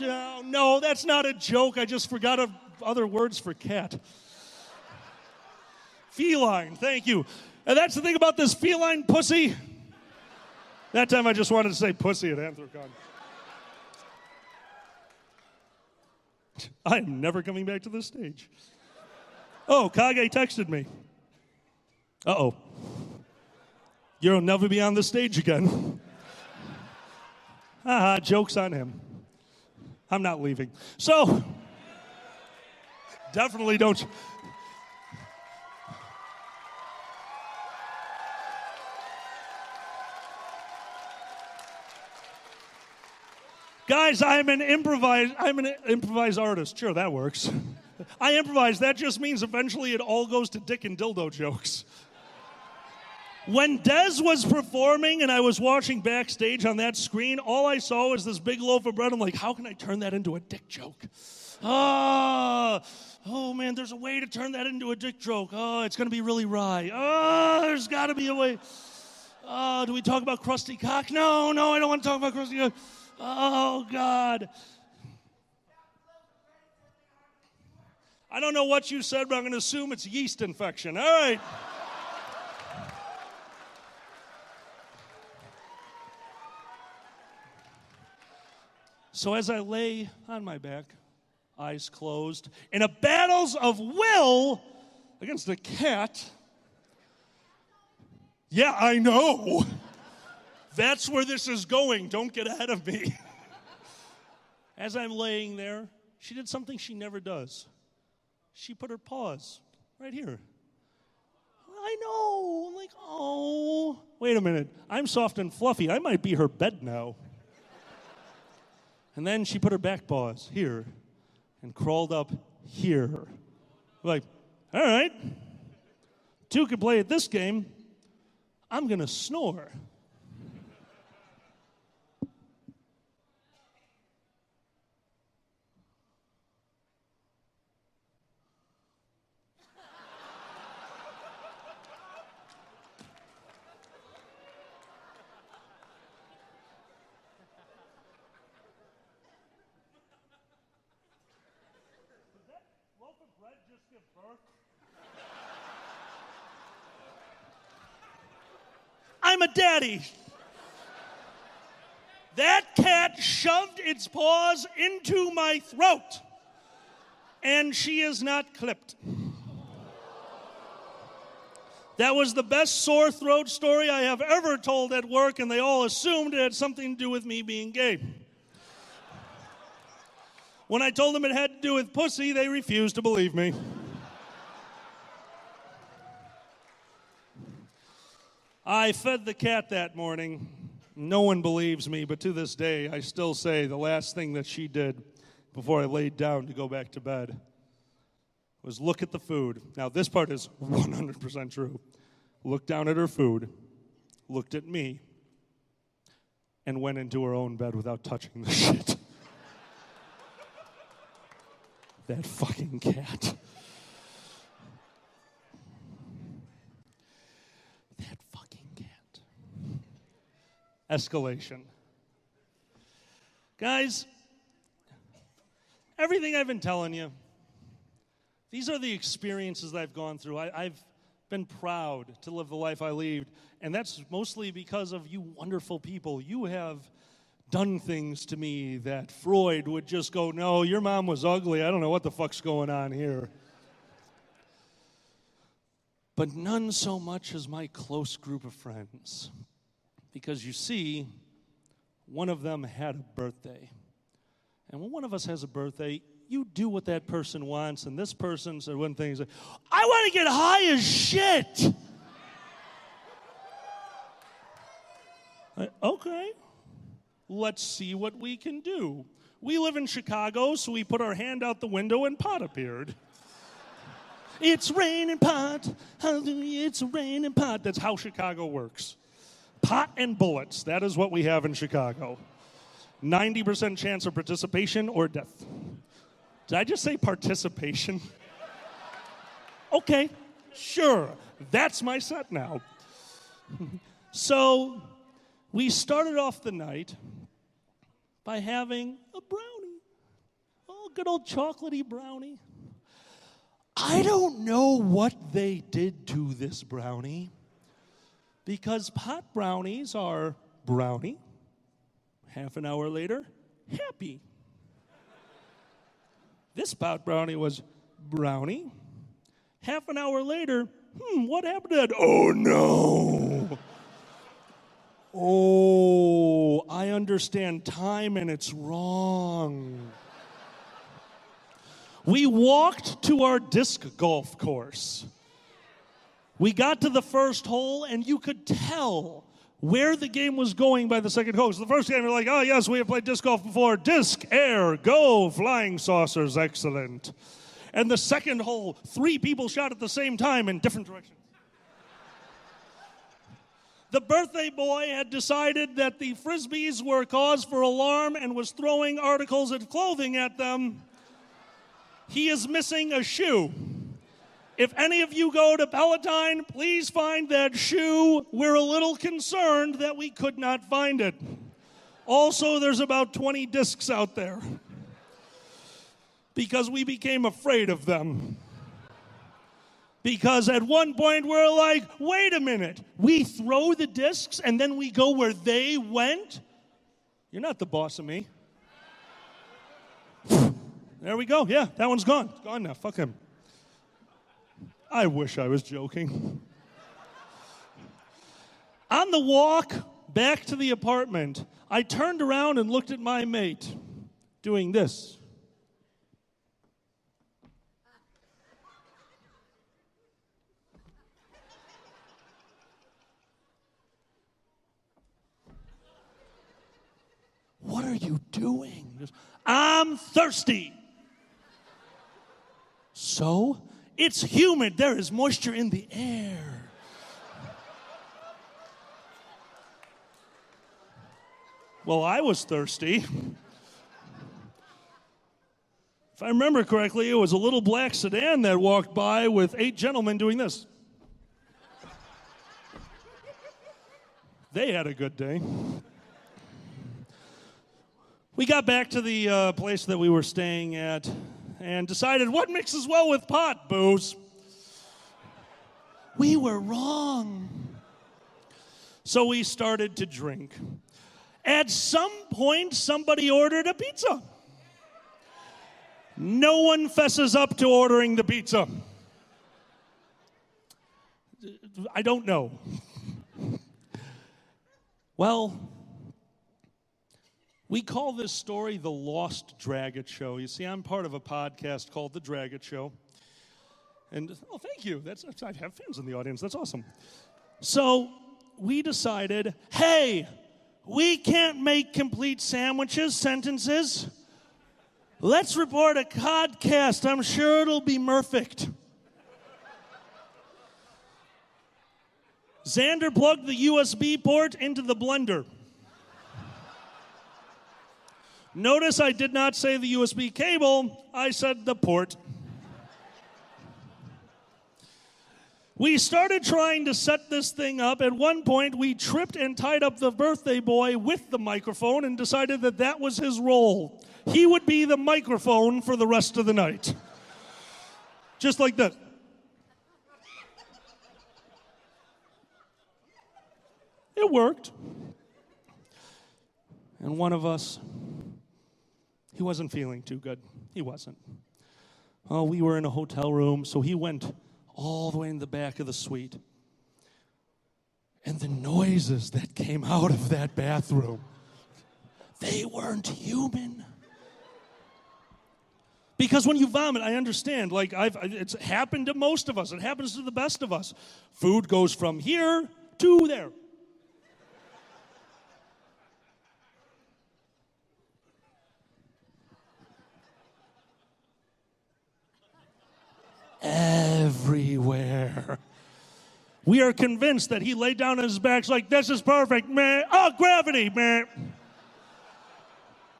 No, that's not a joke. I just forgot other words for cat. Feline, thank you. And that's the thing about this feline pussy. That time I just wanted to say pussy at Anthrocon. I am never coming back to this stage. Oh, Kage texted me. Uh-oh. You'll never be on the stage again. Haha, joke's on him. I'm not leaving. So, definitely don't. Guys, I'm an improvised artist. Sure, that works. I improvise. That just means eventually it all goes to dick and dildo jokes. When Dez was performing and I was watching backstage on that screen, all I saw was this big loaf of bread. I'm like, how can I turn that into a dick joke? Oh man, there's a way to turn that into a dick joke. Oh, it's going to be really wry. Oh, there's got to be a way. Oh, do we talk about crusty cock? No, I don't want to talk about crusty cock. Oh, God. I don't know what you said, but I'm going to assume it's yeast infection. All right. So as I lay on my back, eyes closed, in a battles of will against a cat. Yeah, I know. That's where this is going. Don't get ahead of me. As I'm laying there, she did something she never does. She put her paws right here. I know. I'm like, oh. Wait a minute. I'm soft and fluffy. I might be her bed now. And then she put her back paws here and crawled up here. Like, all right. Two can play at this game. I'm going to snore. I'm a daddy. That cat shoved its paws into my throat, and she is not clipped. That was the best sore throat story I have ever told at work, and they all assumed it had something to do with me being gay. When I told them it had to do with pussy, they refused to believe me. I fed the cat that morning. No one believes me, but to this day, I still say the last thing that she did before I laid down to go back to bed was look at the food. Now, this part is 100% true. Looked down at her food, looked at me, and went into her own bed without touching the shit. That fucking cat. That fucking cat. Escalation. Guys, everything I've been telling you, these are the experiences that I've gone through. I've been proud to live the life I lived, and that's mostly because of you wonderful people. You have done things to me that Freud would just go, no, your mom was ugly. I don't know what the fuck's going on here. But none so much as my close group of friends. Because you see, one of them had a birthday. And when one of us has a birthday, you do what that person wants. And this person said one thing, he said, I want to get high as shit. Okay. Let's see what we can do. We live in Chicago, so we put our hand out the window and pot appeared. It's raining pot, hallelujah, it's raining pot. That's how Chicago works. Pot and bullets, that is what we have in Chicago. 90% chance of participation or death. Did I just say participation? Okay, sure, that's my set now. So, we started off the night by having a brownie. Oh, good old chocolatey brownie. I don't know what they did to this brownie because pot brownies are brownie. Half an hour later, happy. This pot brownie was brownie. Half an hour later, what happened to that? Oh, no. Oh, I understand time and it's wrong. We walked to our disc golf course. We got to the first hole and you could tell where the game was going by the second hole. So the first game, we're like, oh yes, we have played disc golf before. Disc, air, go, flying saucers, excellent. And the second hole, 3 people shot at the same time in different directions. The birthday boy had decided that the Frisbees were cause for alarm and was throwing articles of clothing at them. He is missing a shoe. If any of you go to Palatine, please find that shoe. We're a little concerned that we could not find it. Also, there's about 20 discs out there because we became afraid of them. Because at one point we're like, wait a minute, we throw the discs and then we go where they went? You're not the boss of me. There we go. Yeah, that one's gone. It's gone now. Fuck him. I wish I was joking. On the walk back to the apartment, I turned around and looked at my mate doing this. What are you doing? I'm thirsty. So? It's humid. There is moisture in the air. Well, I was thirsty. If I remember correctly, it was a little black sedan that walked by with 8 gentlemen doing this. They had a good day. We got back to the place that we were staying at and decided what mixes well with pot, booze. We were wrong. So we started to drink. At some point, somebody ordered a pizza. No one fesses up to ordering the pizza. I don't know. Well, we call this story The Lost Dragot Show. You see, I'm part of a podcast called The Dragot Show. And, oh, thank you. I have fans in the audience. That's awesome. So we decided, hey, we can't make complete sentences. Let's report a podcast. I'm sure it'll be perfect. Xander plugged the USB port into the blender. Notice I did not say the USB cable, I said the port. We started trying to set this thing up. At one point, we tripped and tied up the birthday boy with the microphone and decided that that was his role. He would be the microphone for the rest of the night. Just like that. It worked. And one of us, he wasn't feeling too good. He wasn't. Oh, we were in a hotel room, so he went all the way in the back of the suite. And the noises that came out of that bathroom, they weren't human. Because when you vomit, I understand, like it's happened to most of us. It happens to the best of us. Food goes from here to there. Everywhere. We are convinced that he laid down on his back like, this is perfect, man. Oh, gravity, man.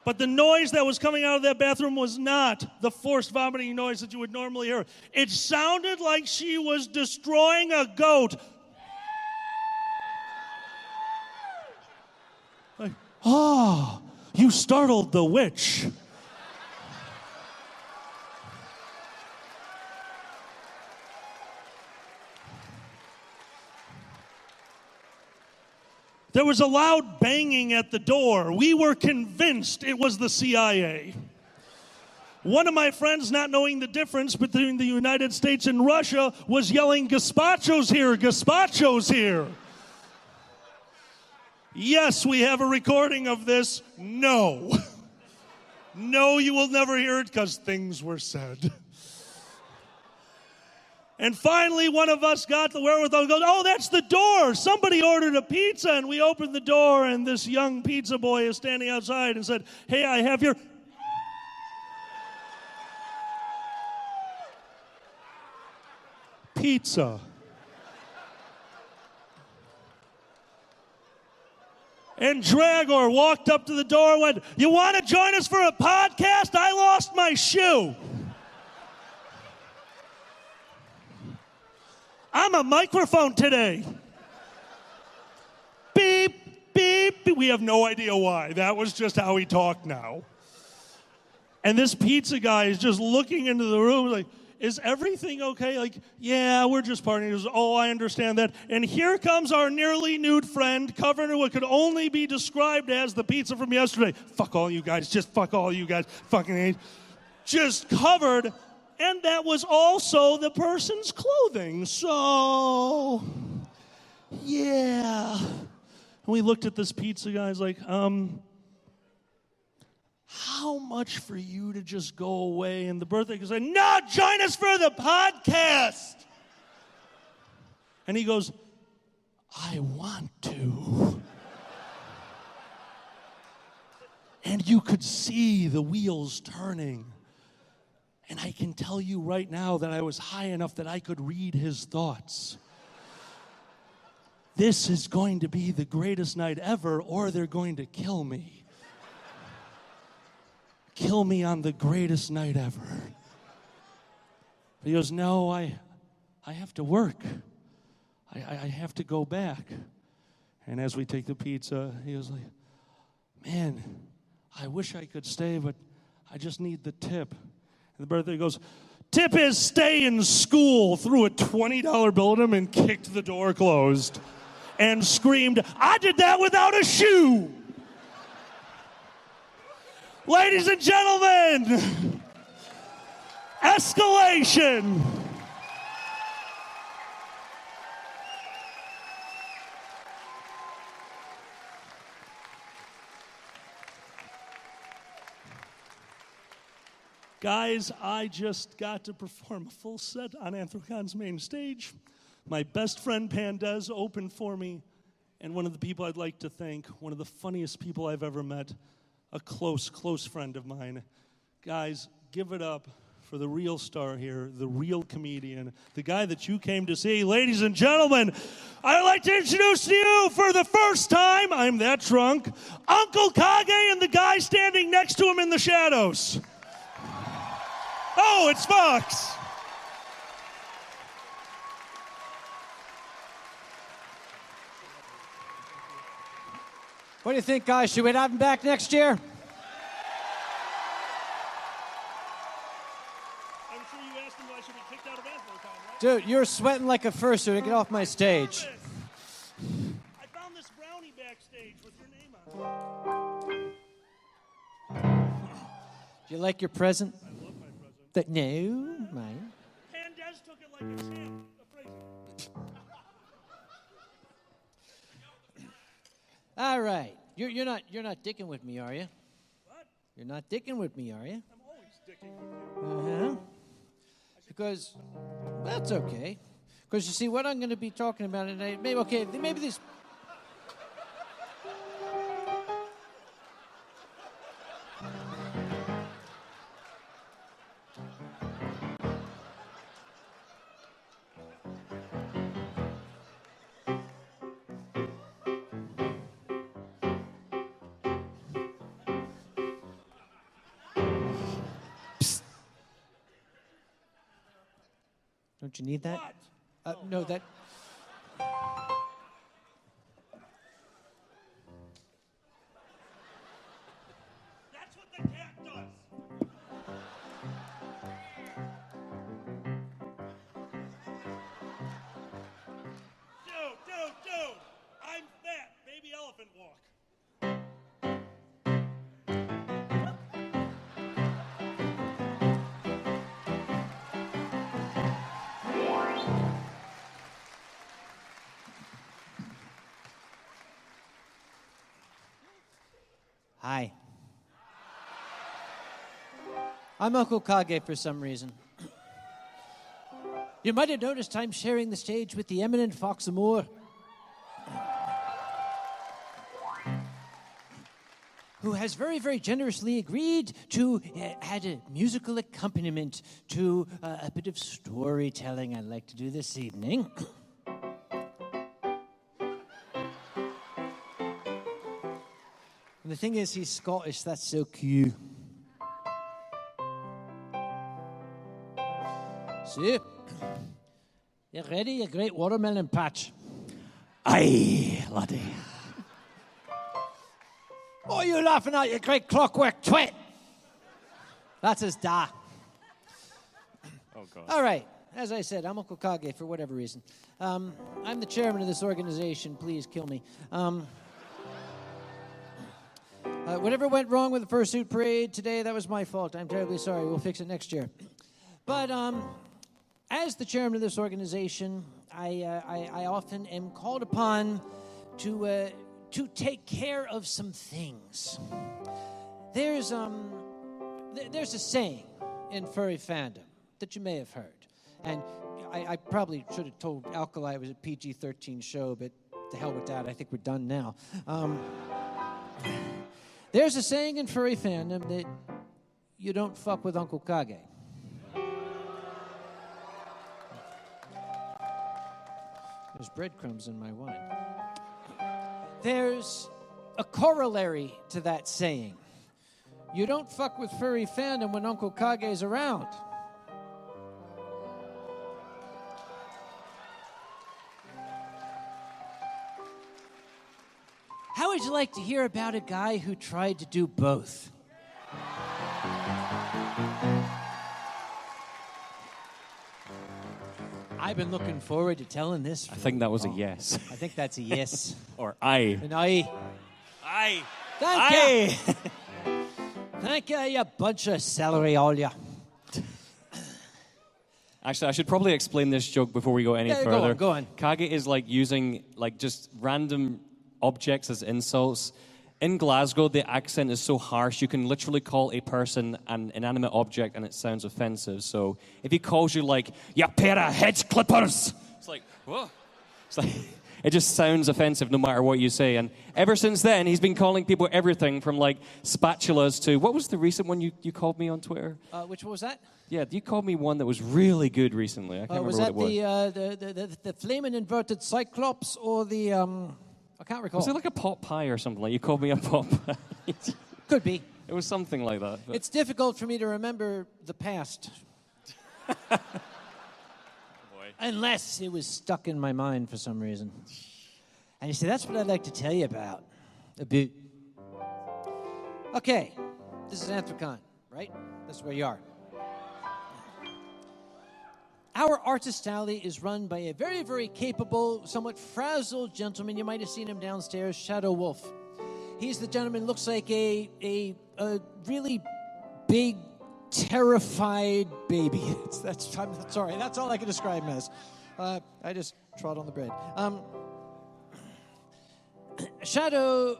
But the noise that was coming out of that bathroom was not the forced vomiting noise that you would normally hear. It sounded like she was destroying a goat. Like, oh, you startled the witch. There was a loud banging at the door. We were convinced it was the CIA. One of my friends, not knowing the difference between the United States and Russia, was yelling, "Gazpacho's here, gazpacho's here." Yes, we have a recording of this. No. No, you will never hear it because things were said. And finally, one of us got the wherewithal to go, oh, that's the door. Somebody ordered a pizza. And we opened the door, and this young pizza boy is standing outside and said, hey, I have your pizza. And Dragor walked up to the door and went, you want to join us for a podcast? I lost my shoe. I'm a microphone today. Beep, beep, beep. We have no idea why. That was just how he talked now. And this pizza guy is just looking into the room like, is everything okay? Like, yeah, we're just partying. He goes, oh, I understand that. And here comes our nearly nude friend covered in what could only be described as the pizza from yesterday. Fuck all you guys. Just fuck all you guys. Fucking hate. Just covered. And that was also the person's clothing. So, yeah. And we looked at this pizza guy. He's like, how much for you to just go away? And the birthday guy said, no, join us for the podcast. And he goes, I want to. And you could see the wheels turning. And I can tell you right now that I was high enough that I could read his thoughts. This is going to be the greatest night ever, or they're going to kill me. Kill me on the greatest night ever. But he goes, no, I have to work. I have to go back. And as we take the pizza, he was like, man, I wish I could stay, but I just need the tip. And the birthday goes, tip is stay in school, threw a $20 bill at him and kicked the door closed and screamed, I did that without a shoe. Ladies and gentlemen, Escalation. Guys, I just got to perform a full set on Anthrocon's main stage. My best friend Pandez opened for me, and one of the people I'd like to thank, one of the funniest people I've ever met, a close, close friend of mine. Guys, give it up for the real star here, the real comedian, the guy that you came to see. Ladies and gentlemen, I'd like to introduce to you for the first time, I'm that drunk, Uncle Kage and the guy standing next to him in the shadows. Oh, it's Fox. What do you think, guys? Should we have him back next year? I'm sure you asked him why should be kicked out of Anthrocon, right? Dude, you're sweating like a fursuit. Get off my stage. I found this brownie backstage with your name on it. Do you like your present? I love my present. No, mine. Pandez took it like a champ. All right. You're not dicking with me, are you? What? You're not dicking with me, are you? I'm always dicking with you. Uh-huh. Because that's okay. Because you see, what I'm going to be talking about tonight, maybe this. Don't you need that? What? No, that. That's what the cat does. Dude. I'm fat. Baby elephant walk. Hi. I'm Uncle Kage for some reason. You might have noticed I'm sharing the stage with the eminent Fox Moore, who has very, very generously agreed to add a musical accompaniment to a bit of storytelling I'd like to do this evening. And the thing is, he's Scottish. That's so cute. See? You ready, you great watermelon patch? Aye, laddie. Oh, you laughing at, you great clockwork twit? That's his da. Oh, God. All right. As I said, I'm Uncle Kage for whatever reason. I'm the chairman of this organization. Please kill me. Whatever went wrong with the fursuit parade today, that was my fault. I'm terribly sorry. We'll fix it next year. But as the chairman of this organization, I often am called upon to take care of some things. There's a saying in furry fandom that you may have heard, and I probably should have told Alkali it was a PG-13 show, but to hell with that. I think we're done now. There's a saying in furry fandom that you don't fuck with Uncle Kage. There's breadcrumbs in my wine. There's a corollary to that saying. You don't fuck with furry fandom when Uncle Kage's around. How would you like to hear about a guy who tried to do both? I've been looking forward to telling this. I think that was a yes. I think that's a yes. Or aye. An aye. Aye. Thank you. Thank you, you bunch of celery, all ya. Actually, I should probably explain this joke before we go any further. Go on. Kage is like using like just random objects as insults. In Glasgow, the accent is so harsh, you can literally call a person an inanimate object and it sounds offensive. So if he calls you like, "you pair of hedge clippers," it's like, whoa. It's like, it just sounds offensive no matter what you say. And ever since then, he's been calling people everything from like spatulas to, what was the recent one you called me on Twitter? Which one was that? Yeah, you called me one that was really good recently. I can't remember what it was. The flaming inverted cyclops or the... I can't recall. Was it like a pot pie or something? Like you called me a pot pie? Could be. It was something like that. But. It's difficult for me to remember the past. Unless it was stuck in my mind for some reason. And you see, that's what I'd like to tell you about. A bit. Okay, this is Anthrocon, right? That's where you are. Our artist alley is run by a very, very capable, somewhat frazzled gentleman. You might have seen him downstairs, Shadow Wolf. He's the gentleman, looks like a really big, terrified baby. I'm sorry, that's all I can describe him as. I just trod on the bread. Shadow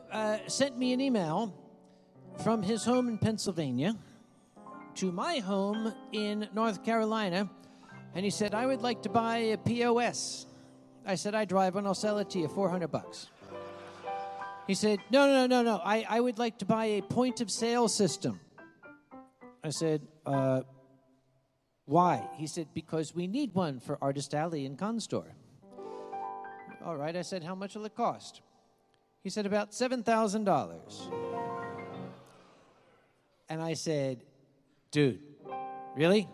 sent me an email from his home in Pennsylvania to my home in North Carolina. And he said, I would like to buy a POS. I said, I drive one, I'll sell it to you, $400. He said, no. I would like to buy a point-of-sale system. I said, why? He said, because we need one for Artist Alley and Con Store. All right, I said, how much will it cost? He said, about $7,000. And I said, dude, really?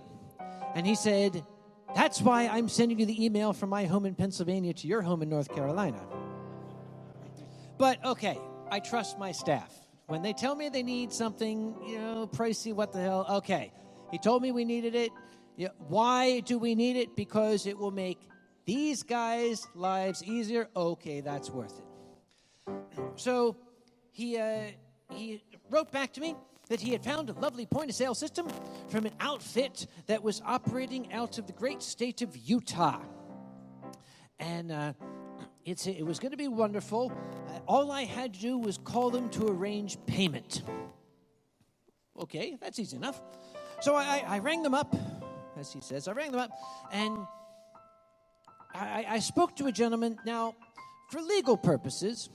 And he said, that's why I'm sending you the email from my home in Pennsylvania to your home in North Carolina. But, okay, I trust my staff. When they tell me they need something, pricey, what the hell, okay. He told me we needed it. Yeah, why do we need it? Because it will make these guys' lives easier. Okay, that's worth it. So he wrote back to me that he had found a lovely point-of-sale system from an outfit that was operating out of the great state of Utah. And it was going to be wonderful. All I had to do was call them to arrange payment. Okay, that's easy enough. So I rang them up, as he says. I rang them up, and I spoke to a gentleman. Now, for legal purposes,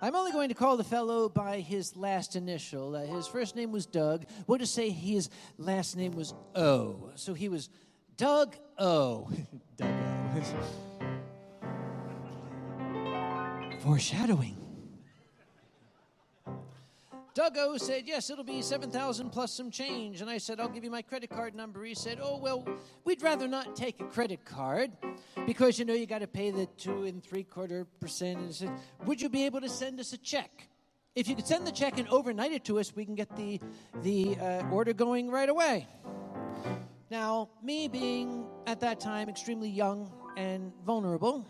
I'm only going to call the fellow by his last initial. His first name was Doug. We'll just say his last name was O. So he was Doug O. Doug O. Foreshadowing. Doug O said, yes, it'll be $7,000 plus some change. And I said, I'll give you my credit card number. He said, oh, well, we'd rather not take a credit card because, you got to pay the 2 3/4%. And he said, would you be able to send us a check? If you could send the check and overnight it to us, we can get the order going right away. Now, me being, at that time, extremely young and vulnerable,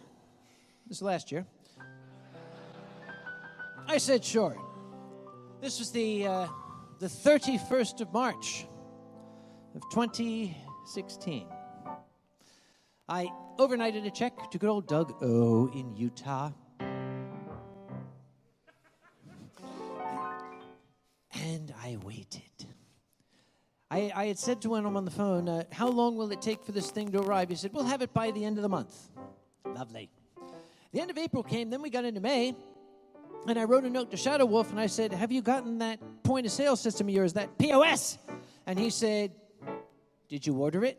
this is last year, I said, sure. This was the 31st of March of 2016. I overnighted a check to good old Doug O. in Utah. And I waited. I had said to him on the phone, how long will it take for this thing to arrive? He said, we'll have it by the end of the month. Lovely. The end of April came, then we got into May. And I wrote a note to Shadow Wolf, and I said, have you gotten that point-of-sale system of yours, that POS? And he said, did you order it?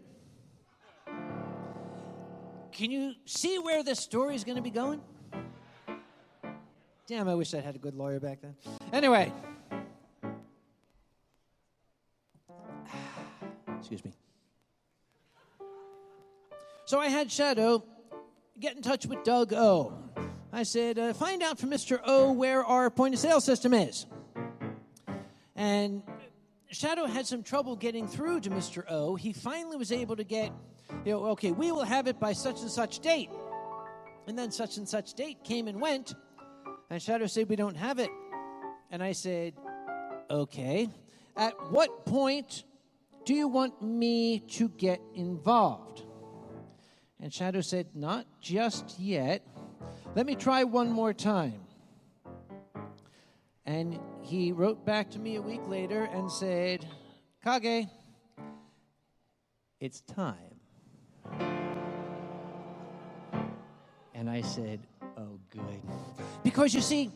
Can you see where this story is going to be going? Damn, I wish I had a good lawyer back then. Anyway. Excuse me. So I had Shadow get in touch with Doug O. I said, find out from Mr. O where our point-of-sale system is. And Shadow had some trouble getting through to Mr. O. He finally was able to get, okay, we will have it by such and such date. And then such and such date came and went. And Shadow said, we don't have it. And I said, okay. At what point do you want me to get involved? And Shadow said, not just yet. Let me try one more time. And he wrote back to me a week later and said, Kage, it's time. And I said, oh, good. Because you see,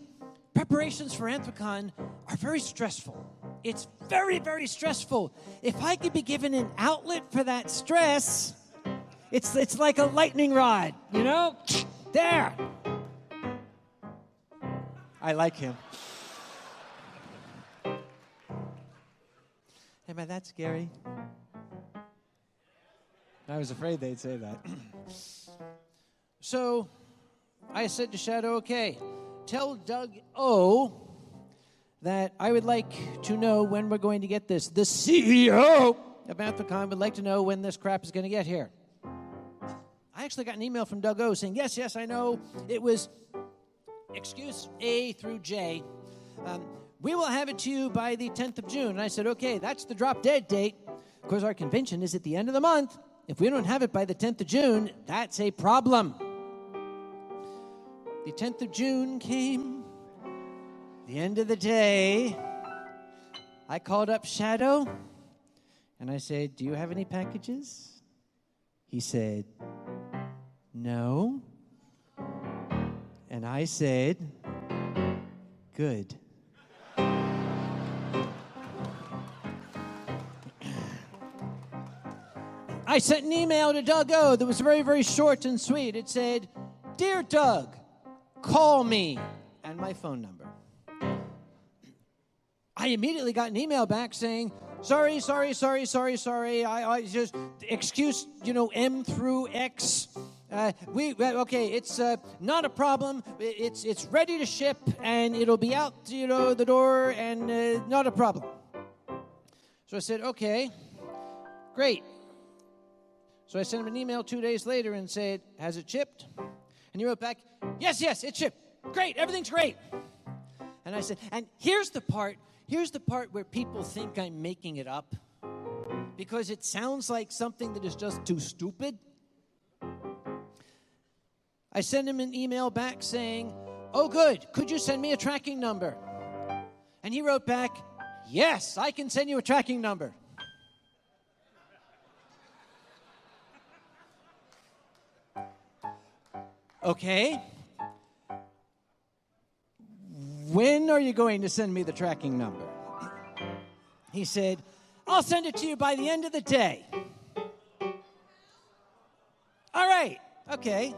preparations for Anthrocon are very stressful. It's very, very stressful. If I could be given an outlet for that stress, it's like a lightning rod, you know? There. I like him. Am I that scary? I was afraid they'd say that. So I said to Shadow, okay, tell Doug O that I would like to know when we're going to get this. The CEO of Anthrocon would like to know when this crap is going to get here. I actually got an email from Doug O saying, yes, I know. It was excuse A through J. We will have it to you by the 10th of June. And I said, okay, that's the drop dead date. Of course, our convention is at the end of the month. If we don't have it by the 10th of June, that's a problem. The 10th of June came. The end of the day, I called up Shadow, and I said, do you have any packages? He said, no. And I said, good. I sent an email to Doug O that was very, very short and sweet. It said, Dear Doug, call me, and my phone number. I immediately got an email back saying, sorry. I just, excuse, M through X. Okay, it's not a problem. It's ready to ship, and it'll be out, the door, and not a problem. So I said, okay, great. So I sent him an email 2 days later and said, has it shipped? And he wrote back, yes, it's shipped. Great, everything's great. And I said, and here's the part where people think I'm making it up because it sounds like something that is just too stupid. I sent him an email back saying, oh, good, could you send me a tracking number? And he wrote back, yes, I can send you a tracking number. Okay. When are you going to send me the tracking number? He said, I'll send it to you by the end of the day. All right. Okay.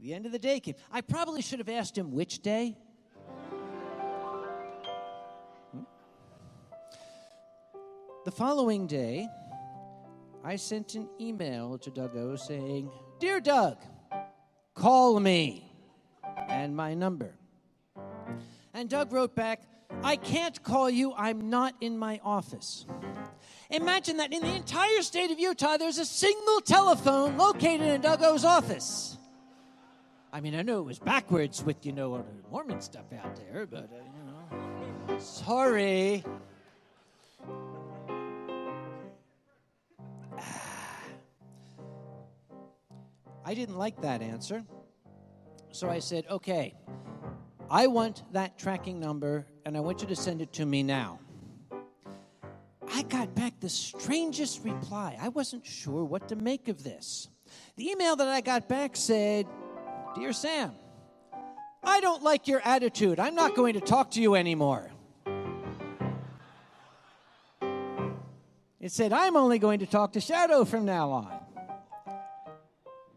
The end of the day came. I probably should have asked him which day. The following day, I sent an email to Doug O saying, Dear Doug, call me, and my number. And Doug wrote back, I can't call you, I'm not in my office. Imagine that in the entire state of Utah, there's a single telephone located in Doug O's office. I mean, I know it was backwards with, all the Mormon stuff out there, but, sorry. I didn't like that answer. So I said, okay, I want that tracking number, and I want you to send it to me now. I got back the strangest reply. I wasn't sure what to make of this. The email that I got back said, Dear Sam, I don't like your attitude. I'm not going to talk to you anymore. It said, I'm only going to talk to Shadow from now on.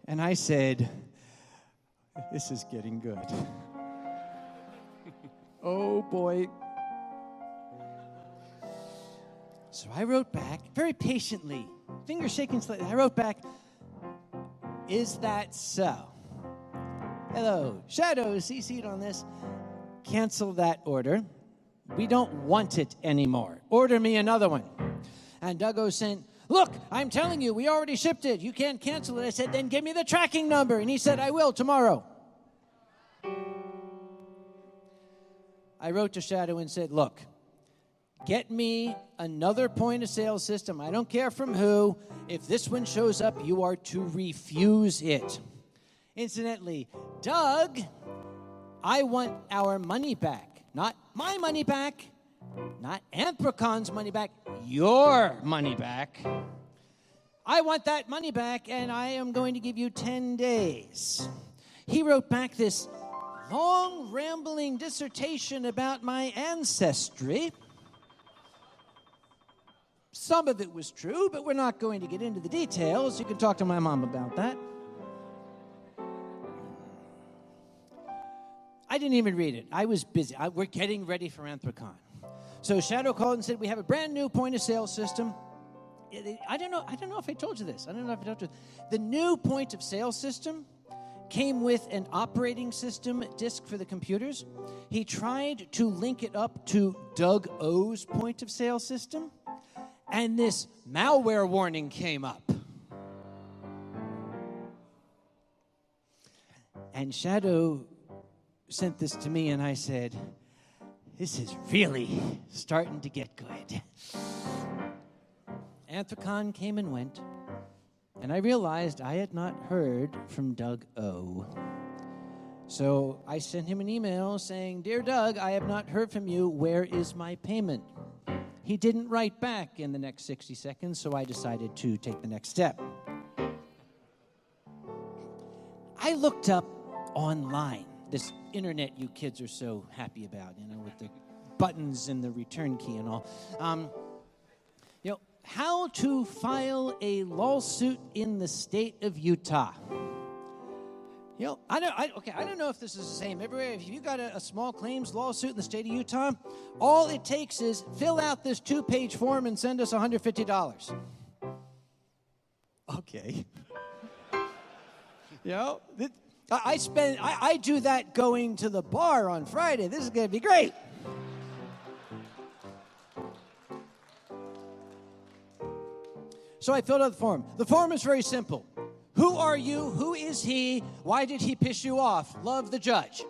And I said, this is getting good. Oh, boy. So I wrote back, very patiently, finger shaking slightly. I wrote back, is that so? Hello, Shadow CC'd on this. Cancel that order. We don't want it anymore. Order me another one. And Doug O sent, look, I'm telling you, we already shipped it. You can't cancel it. I said, then give me the tracking number. And he said, I will tomorrow. I wrote to Shadow and said, look, get me another point of sale system. I don't care from who. If this one shows up, you are to refuse it. Incidentally, Doug, I want our money back. Not my money back, not Anthrocon's money back, your money back. I want that money back, and I am going to give you 10 days. He wrote back this long, rambling dissertation about my ancestry. Some of it was true, but we're not going to get into the details. You can talk to my mom about that. I didn't even read it. I was busy. We're getting ready for Anthrocon. So Shadow called and said, we have a brand new point-of-sale system. I don't know if I told you this. The new point-of-sale system came with an operating system disk for the computers. He tried to link it up to Doug O's point-of-sale system, and this malware warning came up. And Shadow sent this to me, and I said, this is really starting to get good. Anthrocon came and went, and I realized I had not heard from Doug O. So I sent him an email saying, Dear Doug, I have not heard from you. Where is my payment? He didn't write back in the next 60 seconds, so I decided to take the next step. I looked up online, this internet you kids are so happy about, with the buttons and the return key and all. How to file a lawsuit in the state of Utah. I don't know if this is the same everywhere. If you got a small claims lawsuit in the state of Utah, all it takes is fill out this 2-page form and send us $150. Okay. I do that going to the bar on Friday. This is going to be great. So I filled out the form. The form is very simple. Who are you? Who is he? Why did he piss you off? Love, the judge.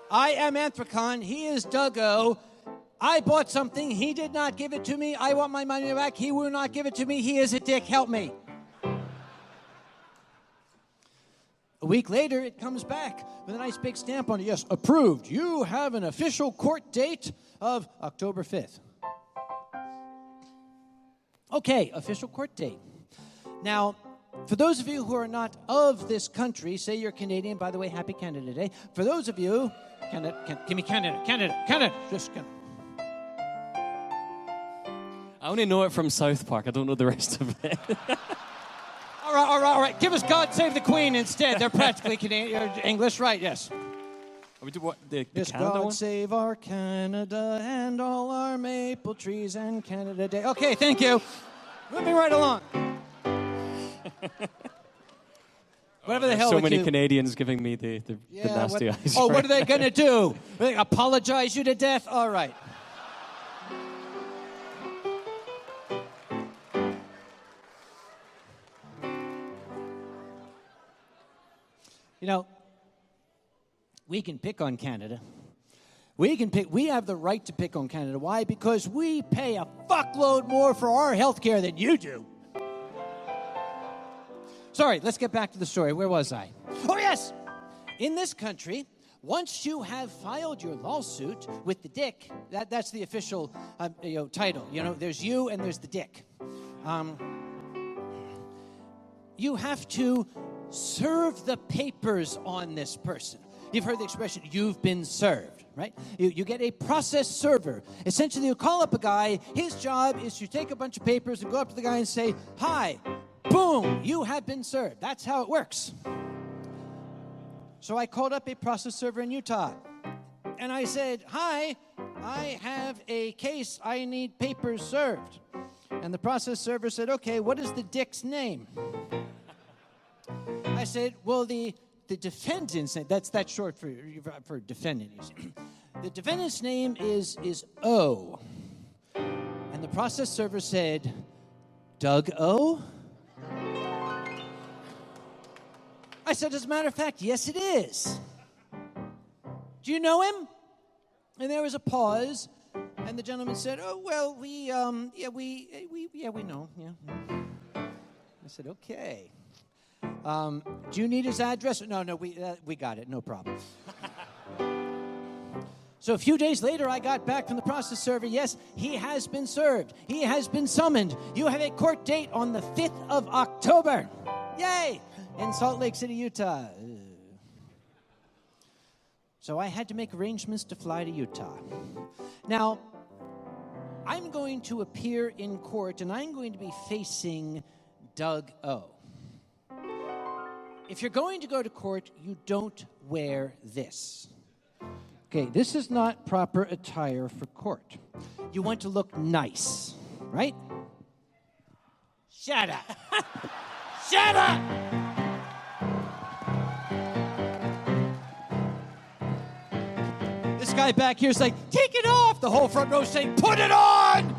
I am Anthrocon. He is Doug O. I bought something. He did not give it to me. I want my money back. He will not give it to me. He is a dick. Help me. A week later, it comes back with a nice big stamp on it. Yes, approved. You have an official court date of October 5th. Okay, official court date. Now, for those of you who are not of this country, say you're Canadian, by the way, happy Canada Day. For those of you, give me Canada, just Canada. I only know it from South Park. I don't know the rest of it. All right. Give us God Save the Queen instead. They're practically Canadian, English, right? Yes. We do what? The Yes, Canada God one? save our Canada and all our maple trees and Canada Day. Okay, thank you. Moving right along. Whatever the hell So with many you. Canadians giving me the nasty eyes. What are they going to do? They apologize you to death? All right. We can pick on Canada. We have the right to pick on Canada. Why? Because we pay a fuckload more for our health care than you do. Sorry, let's get back to the story. Where was I? Oh, yes! In this country, once you have filed your lawsuit with the dick, that's the official title. There's you and there's the dick. You have to serve the papers on this person. You've heard the expression, you've been served, right? You get a process server. Essentially, you call up a guy. His job is to take a bunch of papers and go up to the guy and say, hi, boom, you have been served. That's how it works. So I called up a process server in Utah. And I said, hi, I have a case. I need papers served. And the process server said, okay, what is the dick's name? I said, well, the defendant's name, that's short for defendant. The defendant's name is O. And the process server said, Doug O? I said, as a matter of fact, yes, it is. Do you know him? And there was a pause, and the gentleman said, "Oh, well, we know, yeah." I said, "Okay. Do you need his address?" No, we got it, no problem. So a few days later, I got back from the process server. Yes, he has been served. He has been summoned. You have a court date on the 5th of October. Yay! In Salt Lake City, Utah. So I had to make arrangements to fly to Utah. Now, I'm going to appear in court, and I'm going to be facing Doug O. If you're going to go to court, you don't wear this. Okay, this is not proper attire for court. You want to look nice, right? Shut up. Shut up! This guy back here is like, take it off! The whole front row saying, put it on!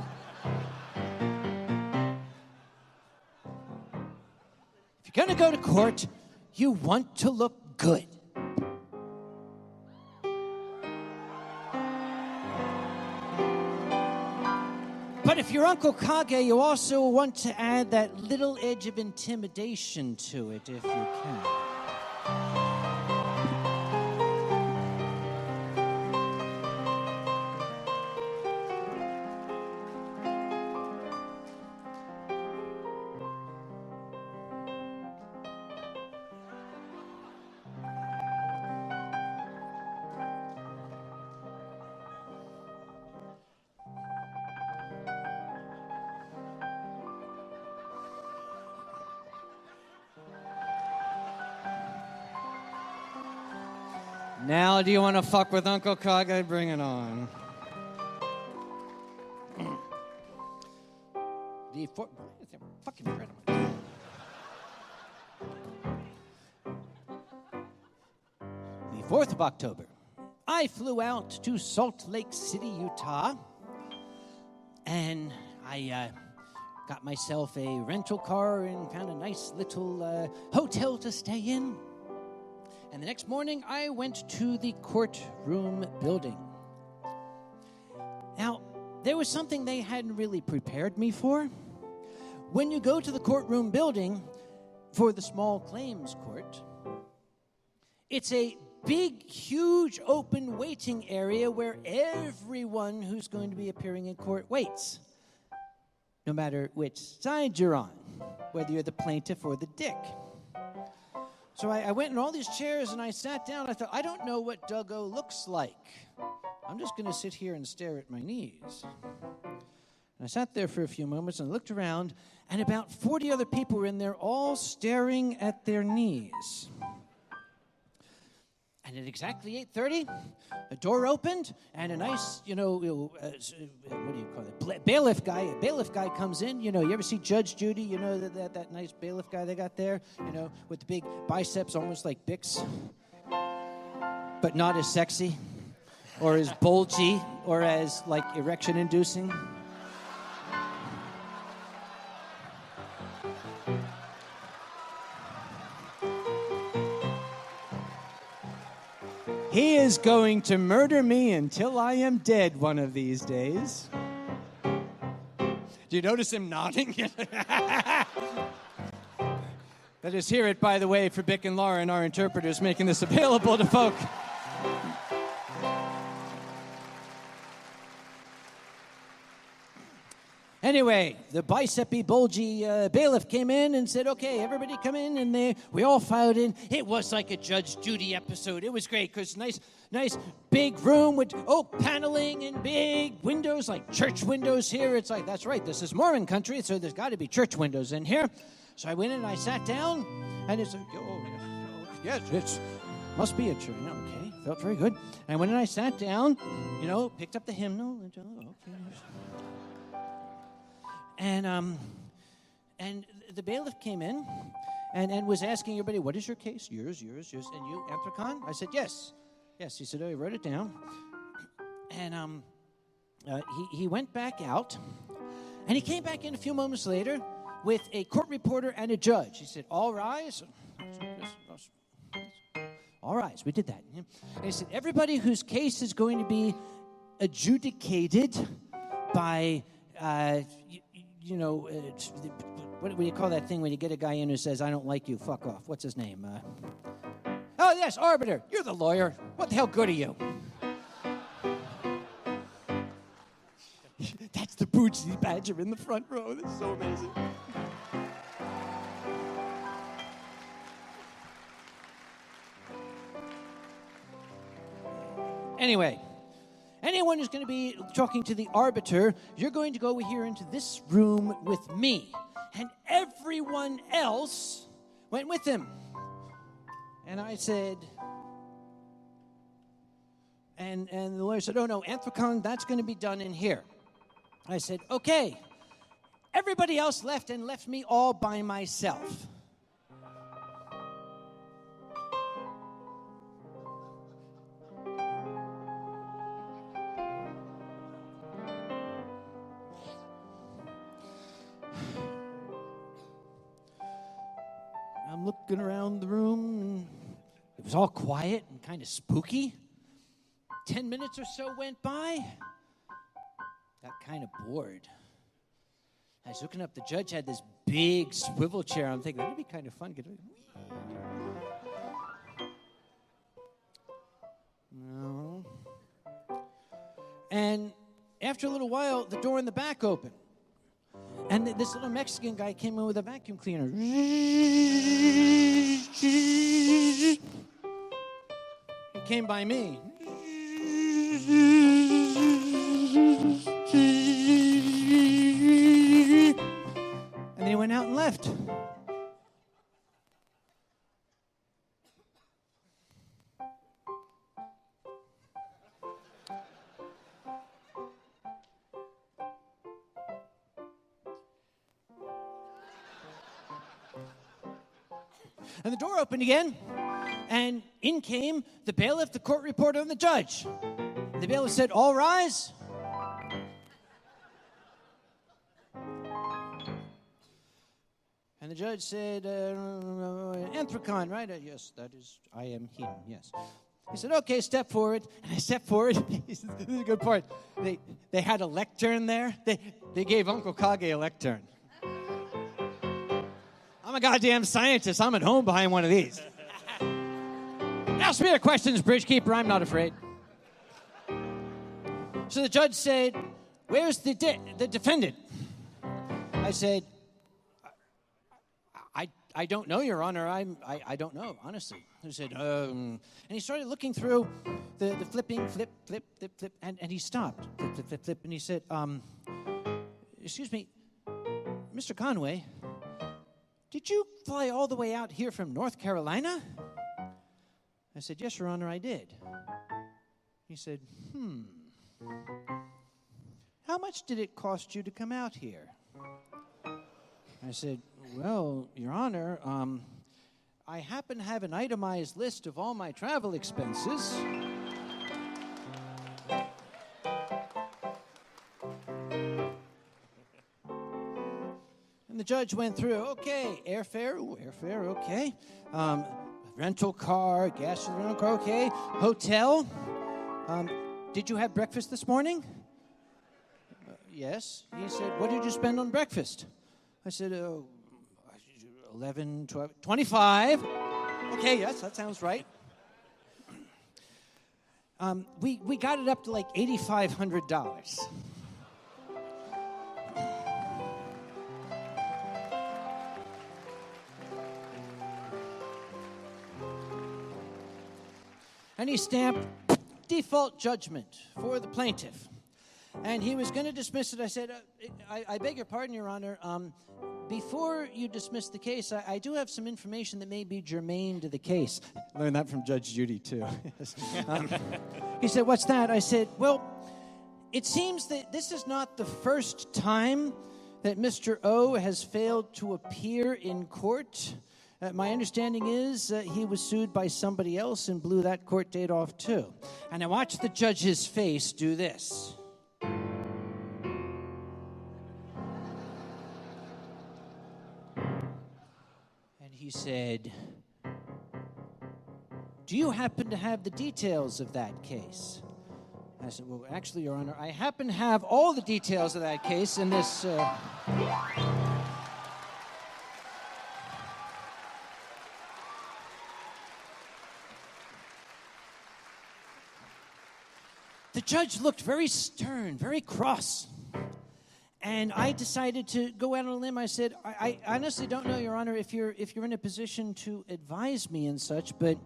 If you're going to go to court, you want to look good. But if you're Uncle Kage, you also want to add that little edge of intimidation to it, if you can. Now, do you want to fuck with Uncle Kage? Bring it on. Fucking bread on my... The 4th of October, I flew out to Salt Lake City, Utah, and I got myself a rental car and found a nice little hotel to stay in. And the next morning, I went to the courtroom building. Now, there was something they hadn't really prepared me for. When you go to the courtroom building for the small claims court, it's a big, huge, open waiting area where everyone who's going to be appearing in court waits, no matter which side you're on, whether you're the plaintiff or the dick. So I went in all these chairs and I sat down. I thought, I don't know what Doug-O looks like. I'm just going to sit here and stare at my knees. And I sat there for a few moments and looked around, and about 40 other people were in there all staring at their knees. And at exactly 8:30, a door opened, and a nice, what do you call it? Bailiff guy comes in. You ever see Judge Judy? That nice bailiff guy they got there, with the big biceps, almost like Bix, but not as sexy, or as bulgy, or as, erection-inducing. He is going to murder me until I am dead one of these days. Do you notice him nodding? Let us hear it, by the way, for Bick and Lauren, our interpreters, making this available to folk. Anyway, the bicep-y, bulgy bailiff came in and said, okay, everybody come in, and we all filed in. It was like a Judge Judy episode. It was great, because nice big room with oak paneling and big windows, like church windows here. It's like, that's right, this is Mormon country, so there's got to be church windows in here. So I went in and I sat down, and it's like, yes, it must be a church. Okay, felt very good. And I went in and I sat down, picked up the hymnal, and okay. And the bailiff came in and was asking everybody, what is your case? Yours. And you, Anthrocon? I said, yes. Yes, he said, I wrote it down. And he went back out, and he came back in a few moments later with a court reporter and a judge. He said, all rise. All rise, we did that. And he said, everybody whose case is going to be adjudicated by, what do you call that thing when you get a guy in who says, I don't like you, fuck off. What's his name? Oh, yes, arbiter. You're the lawyer. What the hell good are you? That's the Bootsy Badger in the front row. This is so amazing. Anyway, anyone who's going to be talking to the arbiter, you're going to go over here into this room with me. And everyone else went with him. And I said, and the lawyer said, oh, no, Anthrocon, that's going to be done in here. I said, okay. Everybody else left and left me all by myself. I'm looking around the room, and it was all quiet and kind of spooky. 10 minutes or so went by. Got kind of bored. I was looking up. The judge had this big swivel chair. I'm thinking, that'd be kind of fun. No. And after a little while, the door in the back opened. And this little Mexican guy came in with a vacuum cleaner. He came by me. And then he went out and left. And the door opened again, and in came the bailiff, the court reporter, and the judge. The bailiff said, all rise. And the judge said, Anthrocon, right? Yes, that is, I am him, yes. He said, okay, step forward. And I stepped forward. This is a good part. They had a lectern there. They gave Uncle Kage a lectern. I'm a goddamn scientist. I'm at home behind one of these. Ask me the questions, Bridgekeeper. I'm not afraid. So the judge said, where's the defendant? I said, I don't know, Your Honor. I don't know, honestly. He said, and he started looking through the flipping, flip, and he stopped. Flip, and he said, excuse me, Mr. Conway, did you fly all the way out here from North Carolina? I said, yes, Your Honor, I did. He said, how much did it cost you to come out here? I said, well, Your Honor, I happen to have an itemized list of all my travel expenses. And the judge went through, okay, airfare, okay. Rental car, gas for the rental car, okay. Hotel. Did you have breakfast this morning? Yes. He said, what did you spend on breakfast? I said, 11, 12, 25. Okay, yes, that sounds right. We got it up to like $8,500. And he stamped default judgment for the plaintiff. And he was going to dismiss it. I said, I beg your pardon, Your Honor. Before you dismiss the case, I do have some information that may be germane to the case. I learned that from Judge Judy, too. He said, what's that? I said, well, it seems that this is not the first time that Mr. O has failed to appear in court. My understanding is he was sued by somebody else and blew that court date off, too. And I watched the judge's face do this. He said, do you happen to have the details of that case? I said, well, actually, Your Honor, I happen to have all the details of that case in this... The judge looked very stern, very cross. And I decided to go out on a limb. I said, I honestly don't know, Your Honor, if you're in a position to advise me and such, but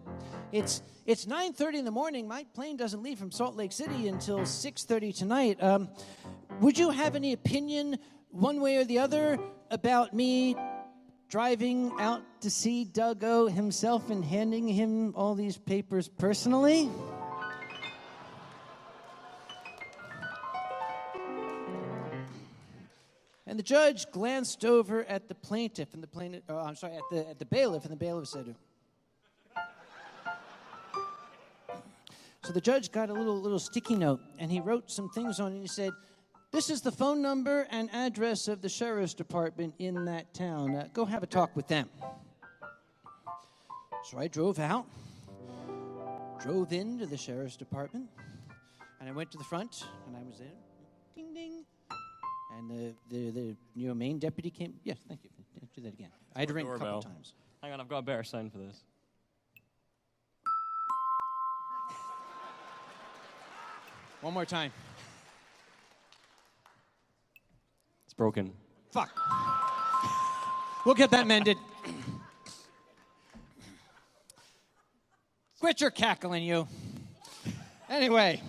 it's 9:30 in the morning. My plane doesn't leave from Salt Lake City until 6:30 tonight. Would you have any opinion, one way or the other, about me driving out to see Doug O himself and handing him all these papers personally? And the judge glanced over at the plaintiff, and at the bailiff, and the bailiff said, so the judge got a little sticky note, and he wrote some things on it, and he said, this is the phone number and address of the sheriff's department in that town. Go have a talk with them. So I drove into the sheriff's department, and I went to the front, and I was there. Ding, ding. And the main deputy came. Yes, thank you. Do that again. I had to ring a couple times. Hang on, I've got a better sound for this. One more time. It's broken. Fuck. We'll get that mended. Quit your cackling, you. Anyway.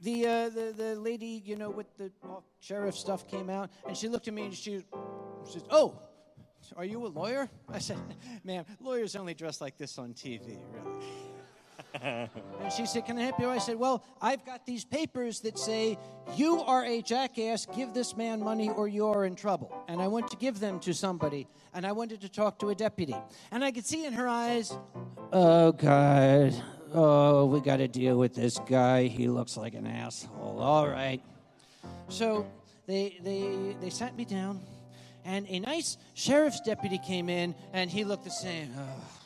The lady, with the sheriff stuff came out, and she looked at me and she says, oh, are you a lawyer? I said, ma'am, lawyers only dress like this on TV, really. And she said, can I help you? I said, well, I've got these papers that say, you are a jackass, give this man money or you're in trouble. And I went to give them to somebody, and I wanted to talk to a deputy. And I could see in her eyes, oh, God. Oh, we got to deal with this guy. He looks like an asshole. All right. So they sat me down, and a nice sheriff's deputy came in, and he looked the same.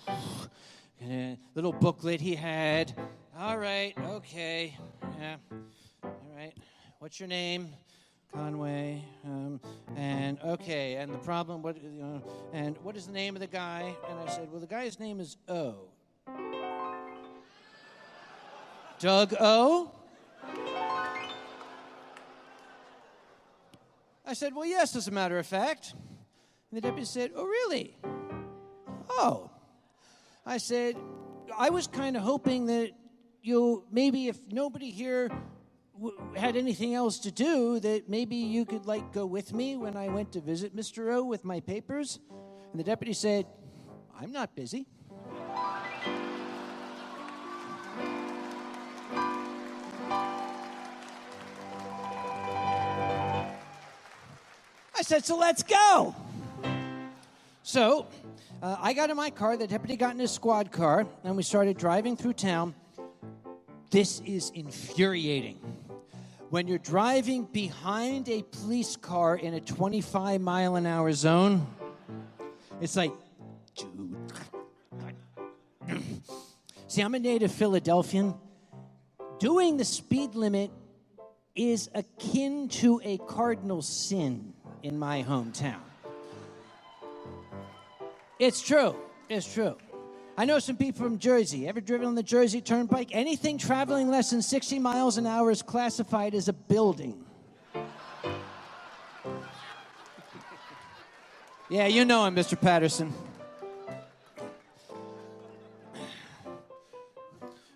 Oh, little booklet he had. All right, okay. Yeah. All right. What's your name? Conway. And okay. And the problem, and what is the name of the guy? And I said, well, the guy's name is O. Doug O? I said, well, yes, as a matter of fact. And the deputy said, oh, really? Oh. I said, I was kind of hoping that maybe if nobody here had anything else to do, that maybe you could, go with me when I went to visit Mr. O with my papers. And the deputy said, I'm not busy. I said, so let's go. So I got in my car, the deputy got in his squad car, and we started driving through town. This is infuriating. When you're driving behind a police car in a 25-mile-an-hour zone, it's like, dude. See, I'm a native Philadelphian. Doing the speed limit is akin to a cardinal sin in my hometown. It's true. It's true. I know some people from Jersey. Ever driven on the Jersey Turnpike? Anything traveling less than 60 miles an hour is classified as a building. Yeah, you know him, Mr. Patterson.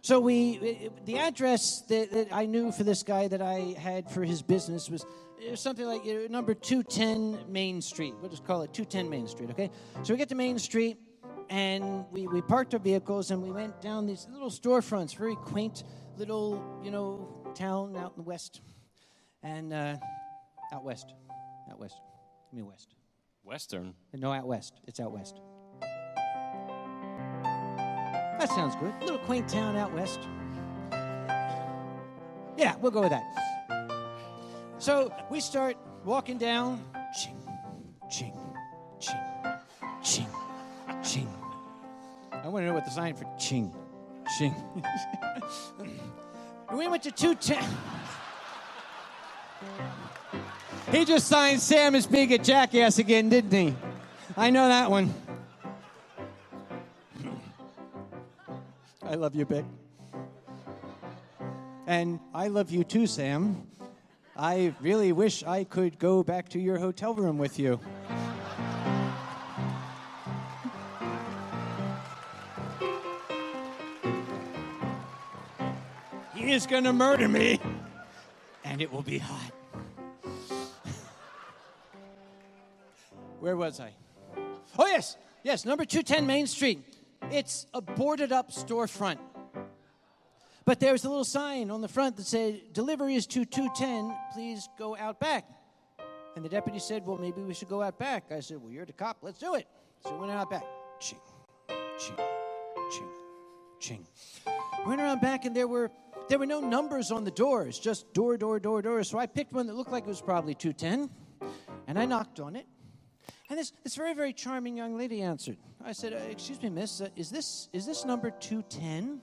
So the address that I knew for this guy that I had for his business was something like number 210 Main Street. We'll just call it 210 Main Street, okay? So we get to Main Street, and we parked our vehicles, and we went down these little storefronts, very quaint little, town out in the west. And out west. Out west. Give me west. Western? No, out west. It's out west. That sounds good. A little quaint town out west. Yeah, we'll go with that. So we start walking down. Ching, ching, ching, ching, ching. I want to know what the sign for ching. Ching. We went to 210. He just signed Sam as being a jackass again, didn't he? I know that one. I love you, Bick. And I love you too, Sam. I really wish I could go back to your hotel room with you. He is gonna murder me, and it will be hot. Where was I? Oh, yes, number 210 Main Street. It's a boarded up storefront. But there was a little sign on the front that said, delivery is to 210, please go out back. And the deputy said, well, maybe we should go out back. I said, well, you're the cop, let's do it. So we went out back. Ching, ching, ching, ching. We went around back and there were no numbers on the doors, just door. So I picked one that looked like it was probably 210, and I knocked on it. And this very, very charming young lady answered. I said, excuse me, miss, is this number 210?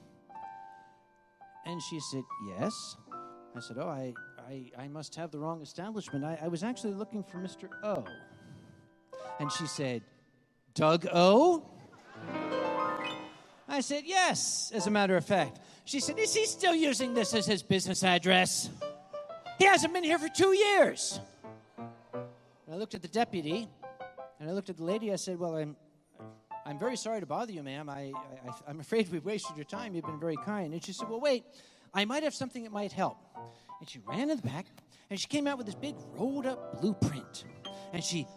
And she said, yes. I said, oh, I must have the wrong establishment. I was actually looking for Mr. O. And she said, Doug O? I said, yes, as a matter of fact. She said, is he still using this as his business address? He hasn't been here for 2 years. And I looked at the deputy, and I looked at the lady. I said, well, I'm very sorry to bother you, ma'am. I'm afraid we've wasted your time. You've been very kind. And she said, well, wait, I might have something that might help. And she ran in the back, and she came out with this big rolled-up blueprint. And she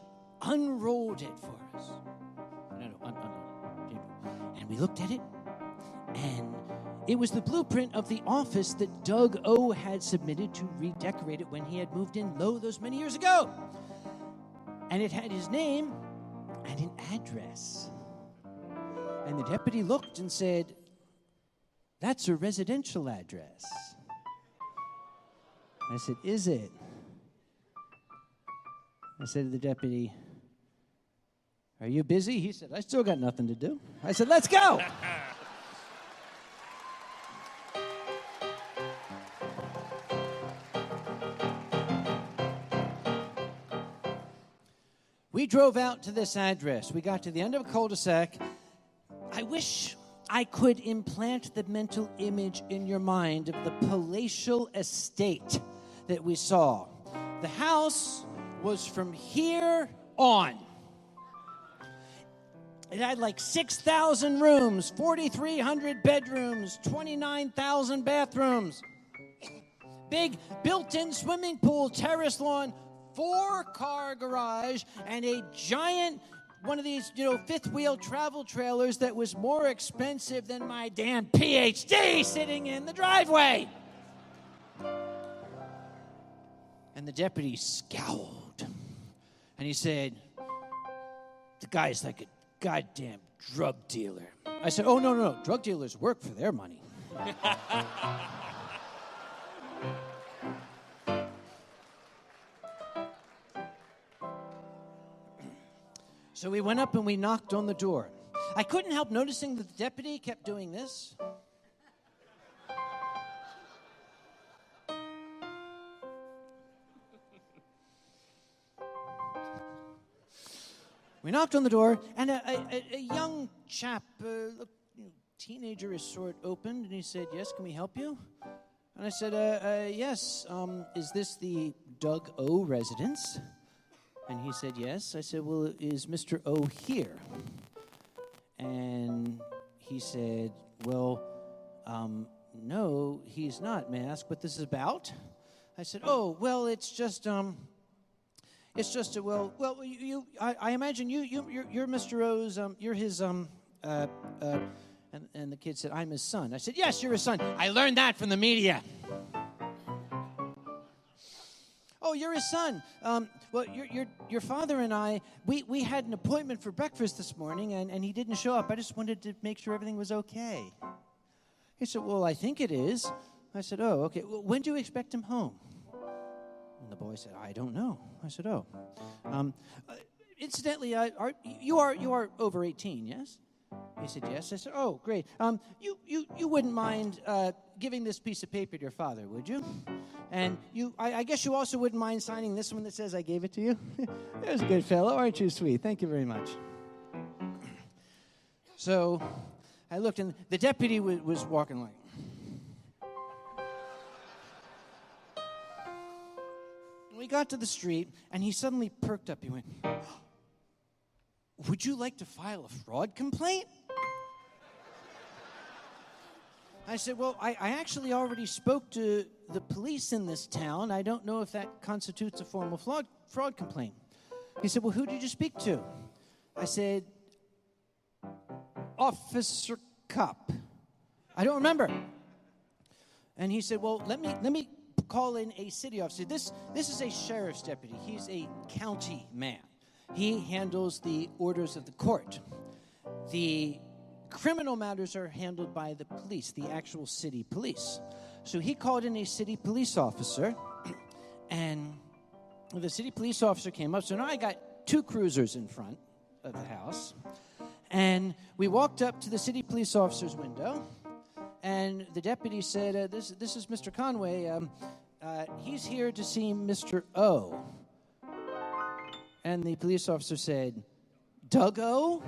unrolled it for us. And we looked at it, and it was the blueprint of the office that Doug O. had submitted to redecorate it when he had moved in those many years ago. And it had his name and an address. And the deputy looked and said, that's a residential address. I said, is it? I said to the deputy, are you busy? He said, I still got nothing to do. I said, let's go. We drove out to this address. We got to the end of a cul-de-sac. I wish I could implant the mental image in your mind of the palatial estate that we saw. The house was from here on. It had like 6,000 rooms, 4,300 bedrooms, 29,000 bathrooms, big built-in swimming pool, terrace lawn, 4-car garage, and a giant one of these, fifth-wheel travel trailers that was more expensive than my damn PhD sitting in the driveway. And the deputy scowled, and he said, the guy's like a goddamn drug dealer. I said, oh, no. Drug dealers work for their money. So we went up and we knocked on the door. I couldn't help noticing that the deputy kept doing this. We knocked on the door, and a young chap, teenager, sort opened, and he said, yes, can we help you? And I said, yes, is this the Doug O. residence? And he said, yes. I said, well, is Mr. O here? And he said, well, no, he's not. May I ask what this is about? I said, oh, well, it's just I imagine you're Mr. O's, you're his, and the kid said, I'm his son. I said, yes, you're his son. I learned that from the media. Oh, you're his son. Well, your father and I, we had an appointment for breakfast this morning, and he didn't show up. I just wanted to make sure everything was okay. He said, well, I think it is. I said, oh, okay. Well, when do you expect him home? And the boy said, I don't know. I said, oh. Incidentally, you are over 18, yes? He said, yes. I said, oh, great. You wouldn't mind giving this piece of paper to your father, would you? And I guess you also wouldn't mind signing this one that says I gave it to you? There's a good fellow. Aren't you sweet? Thank you very much. So I looked, and the deputy was walking like. We got to the street, and he suddenly perked up. He went, would you like to file a fraud complaint? I said, well, I actually already spoke to the police in this town. I don't know if that constitutes a formal fraud complaint. He said, well, who did you speak to? I said, Officer Cup. I don't remember. And he said, well, let me call in a city officer. This is a sheriff's deputy. He's a county man. He handles the orders of the court. The criminal matters are handled by the police, the actual city police. So he called in a city police officer, and the city police officer came up. So now I got 2 cruisers in front of the house, and we walked up to the city police officer's window, and the deputy said, this is Mr. Conway. He's here to see Mr. O. And the police officer said, Doug O?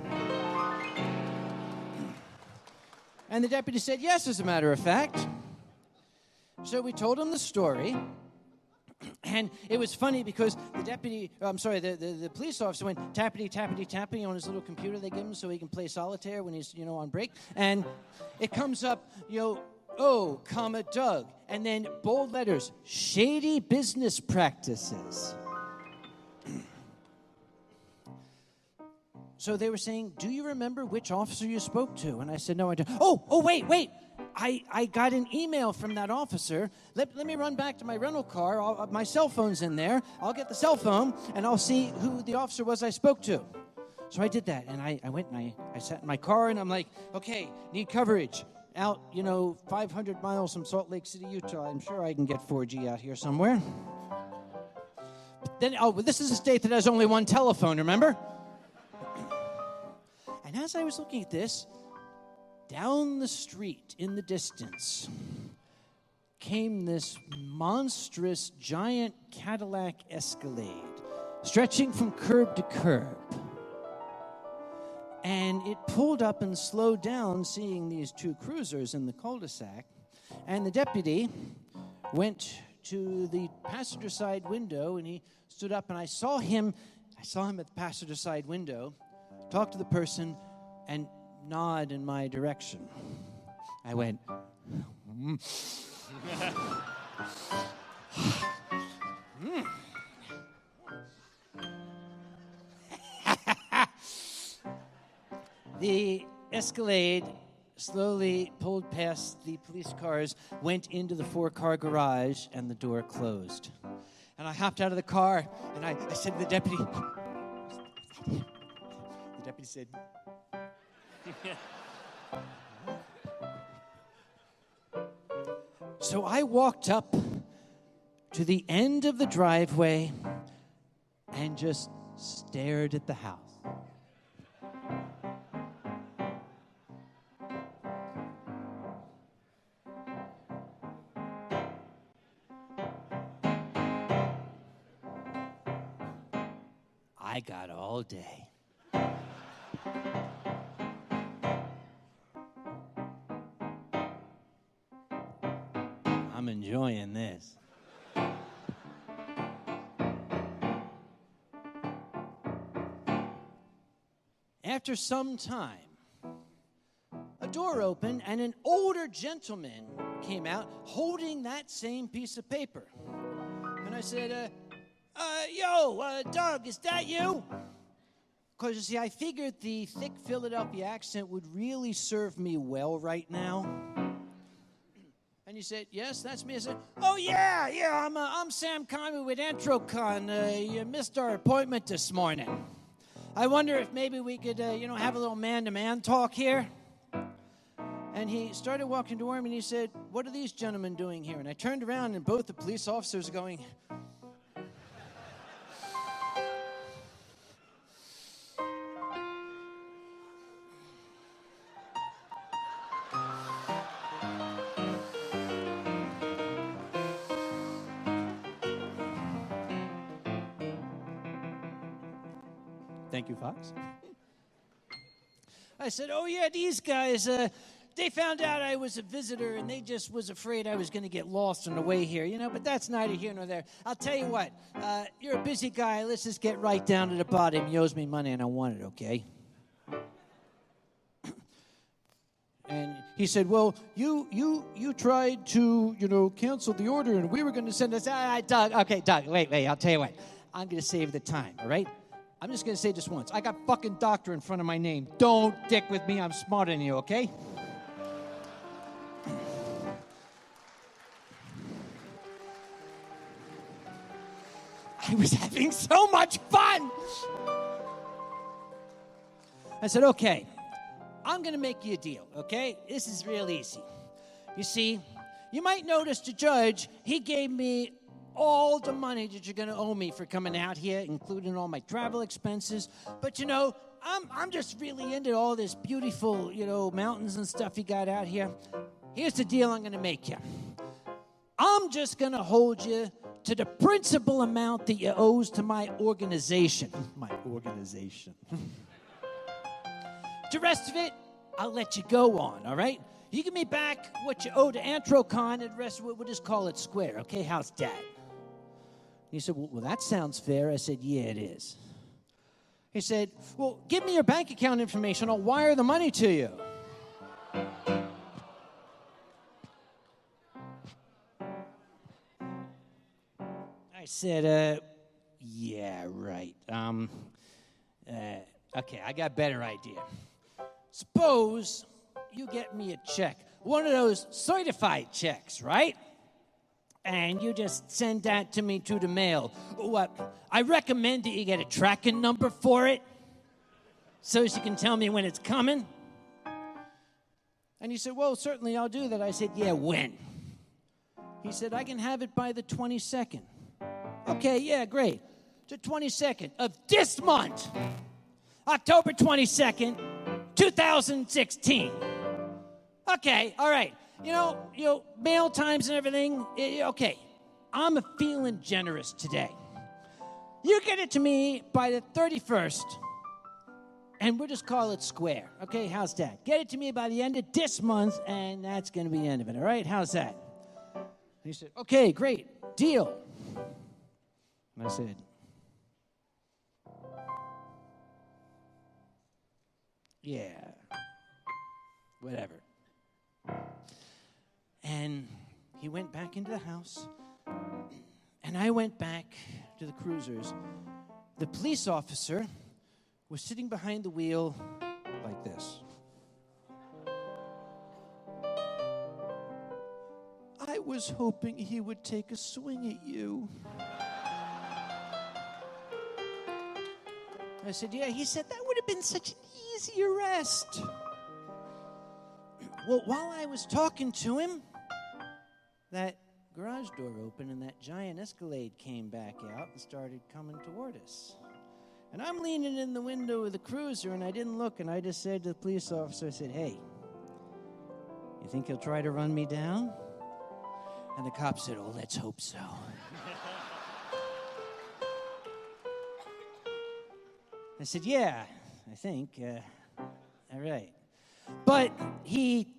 And the deputy said, yes, as a matter of fact. So we told him the story. And it was funny because the police officer went tappity, tappity, tappity on his little computer they give him so he can play solitaire when he's, on break. And it comes up, O, comma, Doug. And then bold letters, shady business practices. So they were saying, do you remember which officer you spoke to? And I said, no, I don't. Oh, wait. I got an email from that officer. Let me run back to my rental car. My cell phone's in there. I'll get the cell phone, and I'll see who the officer was I spoke to. So I did that, and I went and I sat in my car, and I'm like, okay, need coverage. Out, 500 miles from Salt Lake City, Utah. I'm sure I can get 4G out here somewhere. But then, this is a state that has only one telephone, remember? And as I was looking at this, down the street in the distance came this monstrous giant Cadillac Escalade, stretching from curb to curb. And it pulled up and slowed down, seeing these 2 cruisers in the cul-de-sac. And the deputy went to the passenger side window, and he stood up, and I saw him at the passenger side window, talk to the person, and nod in my direction. I went, The Escalade slowly pulled past the police cars, went into the 4-car garage, and the door closed. And I hopped out of the car, and I said to the deputy, the deputy said, So I walked up to the end of the driveway and just stared at the house. I got all day. I'm enjoying this. After some time, a door opened and an older gentleman came out holding that same piece of paper. And I said, Doug, is that you? Because, you see, I figured the thick Philadelphia accent would really serve me well right now. And he said, yes, that's me. I said, oh, yeah, I'm Sam Conway with Anthrocon. You missed our appointment this morning. I wonder if maybe we could, have a little man-to-man talk here. And he started walking toward me, and he said, what are these gentlemen doing here? And I turned around, and both the police officers are going... Thank you, Fox. I said, oh, yeah, these guys, they found out I was a visitor, and they just was afraid I was going to get lost on the way here, but that's neither here nor there. I'll tell you what, you're a busy guy. Let's just get right down to the bottom. He owes me money, and I want it, okay? And he said, well, you tried to, cancel the order, and we were going to send us... Doug, okay, Doug, wait, I'll tell you what. I'm going to save the time, all right? I'm just going to say this once. I got fucking doctor in front of my name. Don't dick with me. I'm smarter than you, okay? I was having so much fun. I said, okay, I'm going to make you a deal, okay? This is real easy. You see, you might notice the judge, he gave me all the money that you're going to owe me for coming out here, including all my travel expenses. But, I'm just really into all this beautiful, mountains and stuff you got out here. Here's the deal I'm going to make you. I'm just going to hold you to the principal amount that you owes to my organization. My organization. The rest of it, I'll let you go on, all right? You give me back what you owe to Anthrocon, and the rest of it, we'll just call it square, okay? How's that? He said, well, that sounds fair. I said, yeah, it is. He said, well, give me your bank account information. I'll wire the money to you. I said, yeah, right. Okay, I got a better idea. Suppose you get me a check, one of those certified checks, right? And you just send that to me through the mail. I recommend that you get a tracking number for it so you can tell me when it's coming. And he said, well, certainly I'll do that. I said, yeah, when? He said, I can have it by the 22nd. Okay, yeah, great. The 22nd of this month. October 22nd, 2016. Okay, all right. Mail times and everything. Okay, I'm feeling generous today. You get it to me by the 31st, and we'll just call it square. Okay, how's that? Get it to me by the end of this month, and that's going to be the end of it, all right? How's that? And he said, okay, great, deal. And I said, yeah, whatever. And he went back into the house, and I went back to the cruisers. The police officer was sitting behind the wheel like this. I was hoping he would take a swing at you. I said, yeah. He said, that would have been such an easy arrest. Well, while I was talking to him, that garage door opened and that giant Escalade came back out and started coming toward us. And I'm leaning in the window of the cruiser, and I didn't look, and I just said to the police officer, I said, hey, you think he'll try to run me down? And the cop said, oh, let's hope so. I said, yeah, I think. All right. But he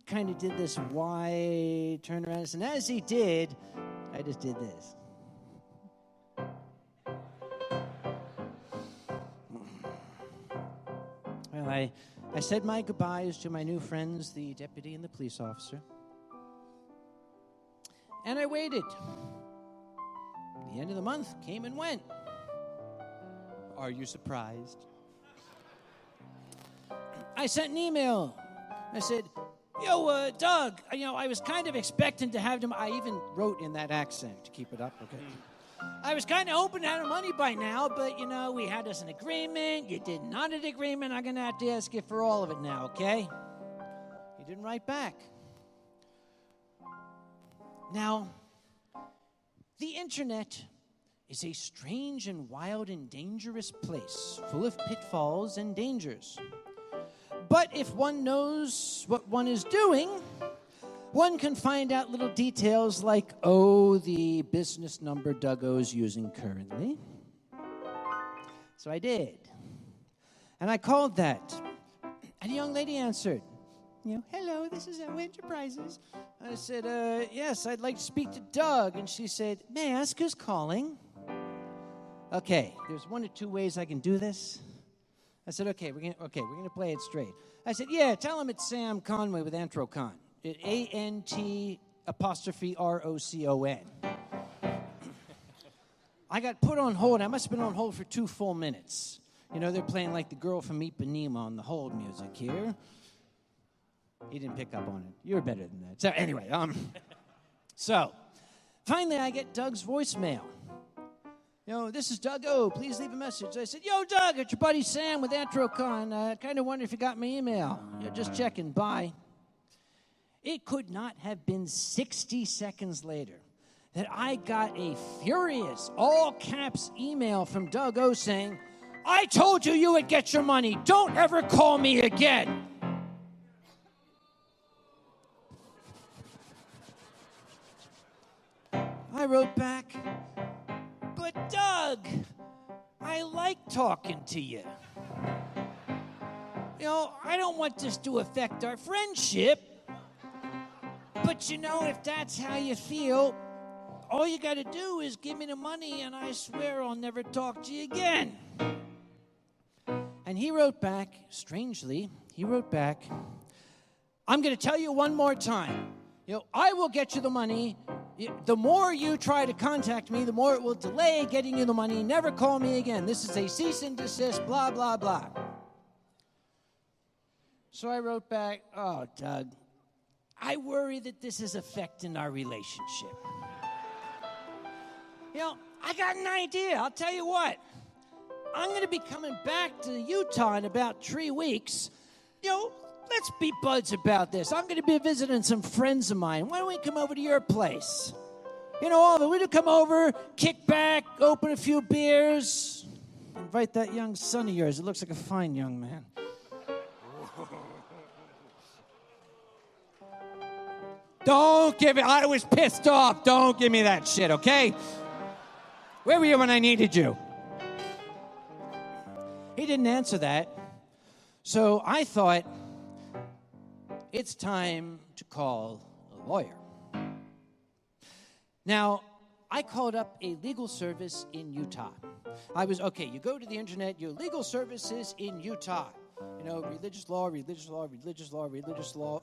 kind of did this wide turnaround, and as he did, I just did this. Well, I said my goodbyes to my new friends, the deputy and the police officer. And I waited. The end of the month came and went. Are you surprised? I sent an email. I said, yo, Doug, I was kind of expecting to have them. I even wrote in that accent to keep it up, okay? I was kind of hoping to have the money by now, but, we had us an agreement. You didn't honor the agreement. I'm going to have to ask you for all of it now, okay? He didn't write back. Now, the internet is a strange and wild and dangerous place, full of pitfalls and dangers. But if one knows what one is doing, one can find out little details like, the business number Doug is using currently. So I did. And I called that. And a young lady answered, hello, this is O Enterprises. I said, yes, I'd like to speak to Doug. And she said, may I ask who's calling? Okay, there's one or two ways I can do this. I said, okay, we're gonna play it straight. I said, yeah, tell him it's Sam Conway with Anthrocon. ANT'Rocon. I got put on hold. I must have been on hold for 2 full minutes. They're playing like the girl from Ipanema on the hold music here. He didn't pick up on it. You're better than that. So anyway, so finally I get Doug's voicemail. This is Doug O. Please leave a message. I said, yo, Doug, it's your buddy Sam with Anthrocon. Kind of wonder if you got my email. Just checking. Bye. It could not have been 60 seconds later that I got a furious, all-caps email from Doug O. saying, I told you would get your money. Don't ever call me again. I wrote back, but Doug, I like talking to you. I don't want this to affect our friendship. But if that's how you feel, all you got to do is give me the money and I swear I'll never talk to you again. And he wrote back, strangely, I'm going to tell you one more time. I will get you the money. The more you try to contact me, the more it will delay getting you the money. Never call me again. This is a cease and desist, blah, blah, blah. So I wrote back, oh, Doug, I worry that this is affecting our relationship. I got an idea. I'll tell you what. I'm going to be coming back to Utah in about 3 weeks. Let's be buds about this. I'm going to be visiting some friends of mine. Why don't we come over to your place? All of it. We'll come over, kick back, open a few beers. Invite that young son of yours. It looks like a fine young man. Don't give it. I was pissed off. Don't give me that shit, okay? Where were you when I needed you? He didn't answer that. So I thought, it's time to call a lawyer. Now, I called up a legal service in Utah. You go to the internet, your legal services in Utah. Religious law.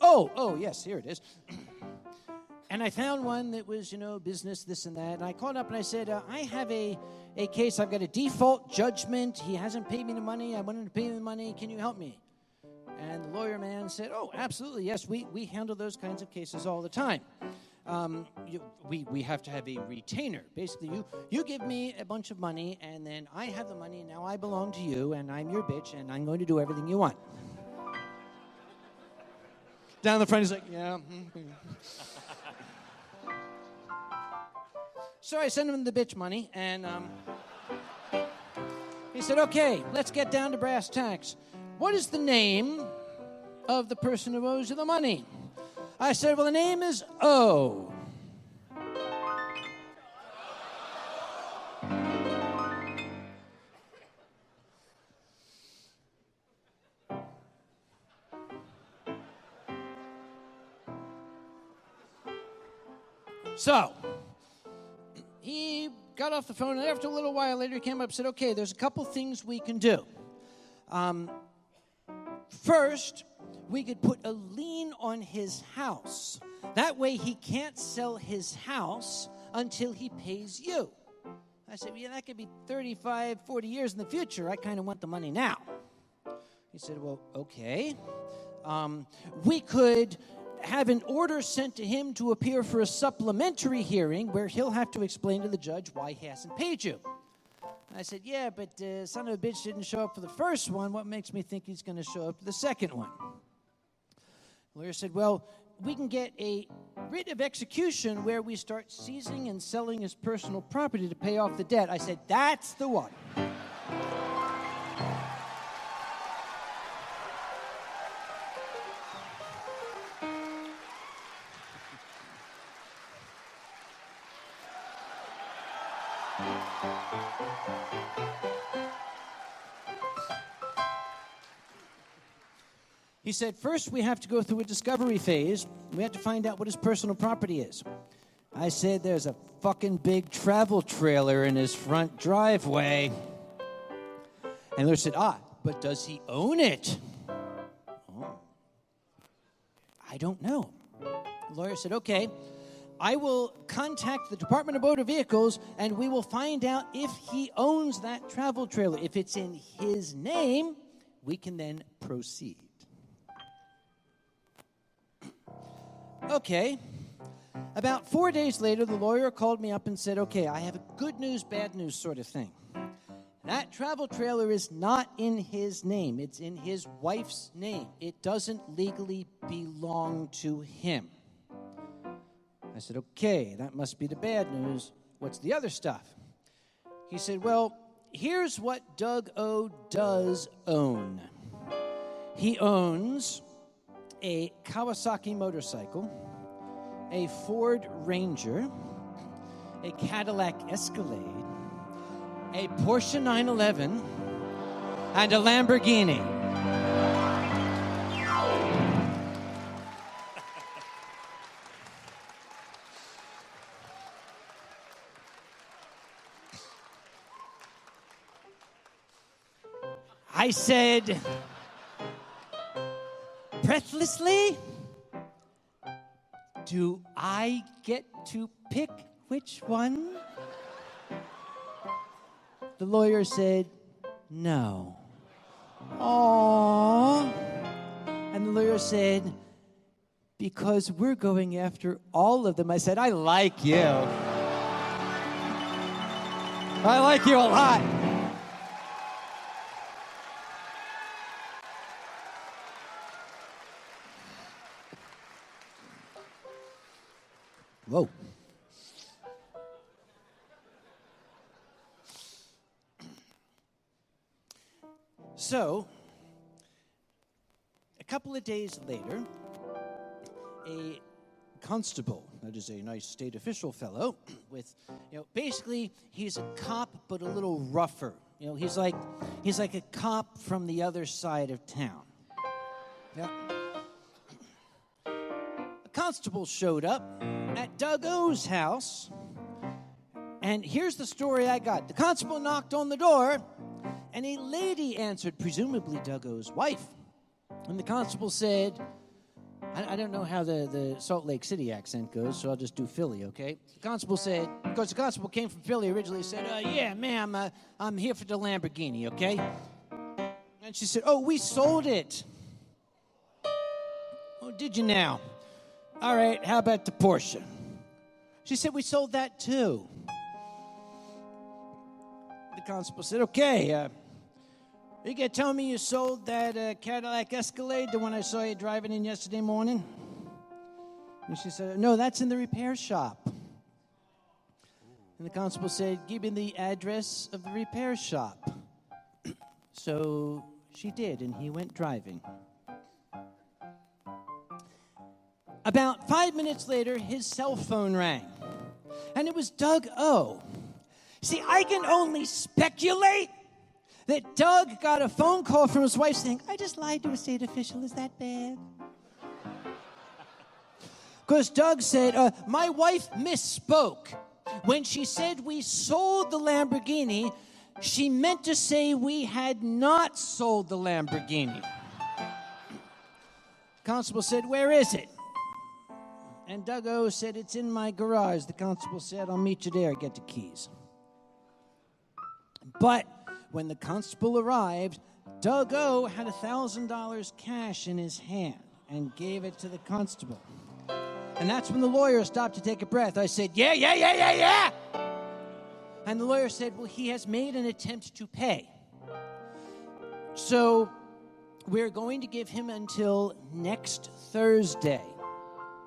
Oh, yes, here it is. And I found one that was, business, this and that. And I called up and I said, I have a case. I've got a default judgment. He hasn't paid me the money. I want him to pay me the money. Can you help me? And the lawyer man said, oh, absolutely, yes, we handle those kinds of cases all the time. We have to have a retainer. Basically, you give me a bunch of money, and then I have the money, and now I belong to you, and I'm your bitch, and I'm going to do everything you want. Down the front, he's like, yeah. So I sent him the bitch money, and he said, okay, let's get down to brass tacks. What is the name of the person who owes you the money? I said, well, the name is O. So he got off the phone, and after a little while later, he came up and said, okay, there's a couple things we can do. First, we could put a lien on his house. That way he can't sell his house until he pays you. I said, yeah, that could be 35, 40 years in the future. I kind of want the money now. He said, well, okay. We could have an order sent to him to appear for a supplementary hearing where he'll have to explain to the judge why he hasn't paid you. I said, yeah, but son of a bitch didn't show up for the first one. What makes me think he's going to show up for the second one? The lawyer said, well, we can get a writ of execution where we start seizing and selling his personal property to pay off the debt. I said, that's the one. He said, first we have to go through a discovery phase. We have to find out what his personal property is. I said, there's a fucking big travel trailer in his front driveway. And the lawyer said, but does he own it? Oh, I don't know. The lawyer said, okay, I will contact the Department of Motor Vehicles, and we will find out if he owns that travel trailer. If it's in his name, we can then proceed. Okay. About 4 days later, the lawyer called me up and said, okay, I have a good news, bad news sort of thing. That travel trailer is not in his name. It's in his wife's name. It doesn't legally belong to him. I said, okay, that must be the bad news. What's the other stuff? He said, well, here's what Doug O does own. He owns a Kawasaki motorcycle, a Ford Ranger, a Cadillac Escalade, a Porsche 911, and a Lamborghini. I said, breathlessly, do I get to pick which one? The lawyer said, no. Aww. And the lawyer said, because we're going after all of them. I said, I like you. I like you a lot. Whoa. So, a couple of days later, a constable, that is a nice state official fellow, with, basically he's a cop but a little rougher. He's like a cop from the other side of town. Yeah. A constable showed up at Doug O's house, and here's the story I got. The constable knocked on the door, and a lady answered, presumably Doug O's wife. And the constable said, I don't know how the Salt Lake City accent goes, so I'll just do Philly, okay? The constable said, because the constable came from Philly originally, said, yeah, ma'am, I'm here for the Lamborghini, okay? And she said, oh, we sold it. Oh, did you now? All right, how about the Porsche? She said, we sold that too. The constable said, okay, you can tell me you sold that Cadillac Escalade, the one I saw you driving in yesterday morning? And she said, no, that's in the repair shop. And the constable said, give me the address of the repair shop. So she did, and he went driving. About 5 minutes later, his cell phone rang, and it was Doug O. See, I can only speculate that Doug got a phone call from his wife saying, I just lied to a state official. Is that bad? Because Doug said, my wife misspoke. When she said we sold the Lamborghini, she meant to say we had not sold the Lamborghini. Constable said, where is it? And Doug O said, it's in my garage. The constable said, I'll meet you there. Get the keys. But when the constable arrived, Doug O had $1,000 cash in his hand and gave it to the constable. And that's when the lawyer stopped to take a breath. I said, yeah. And the lawyer said, well, he has made an attempt to pay. So we're going to give him until next Thursday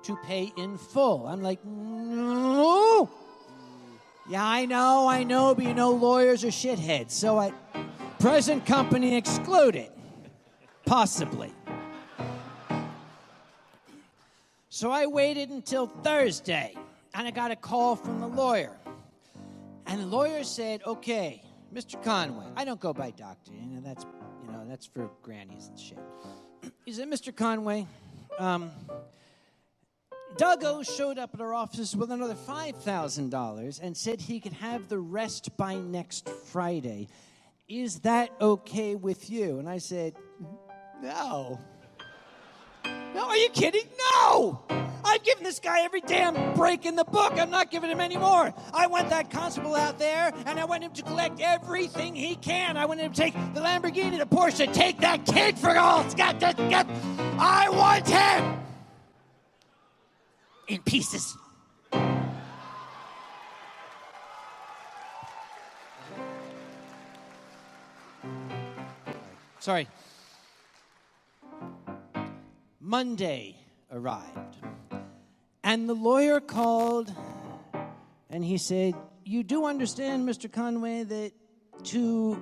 to pay in full. I'm like, no. Yeah, I know, but lawyers are shitheads. So present company excluded. Possibly. So I waited until Thursday, and I got a call from the lawyer. And the lawyer said, okay, Mr. Conway, I don't go by doctor, that's for grannies and shit. he said, Mr. Conway, Duggo showed up at our office with another $5,000 and said he could have the rest by next Friday. Is that okay with you? And I said, no. No, are you kidding? No! I've given this guy every damn break in the book. I'm not giving him any more. I want that constable out there, and I want him to collect everything he can. I want him to take the Lamborghini, the Porsche, take that kid for all it's got. I want him in pieces. Sorry. Monday arrived, and the lawyer called, and he said, you do understand, Mr. Conway, that to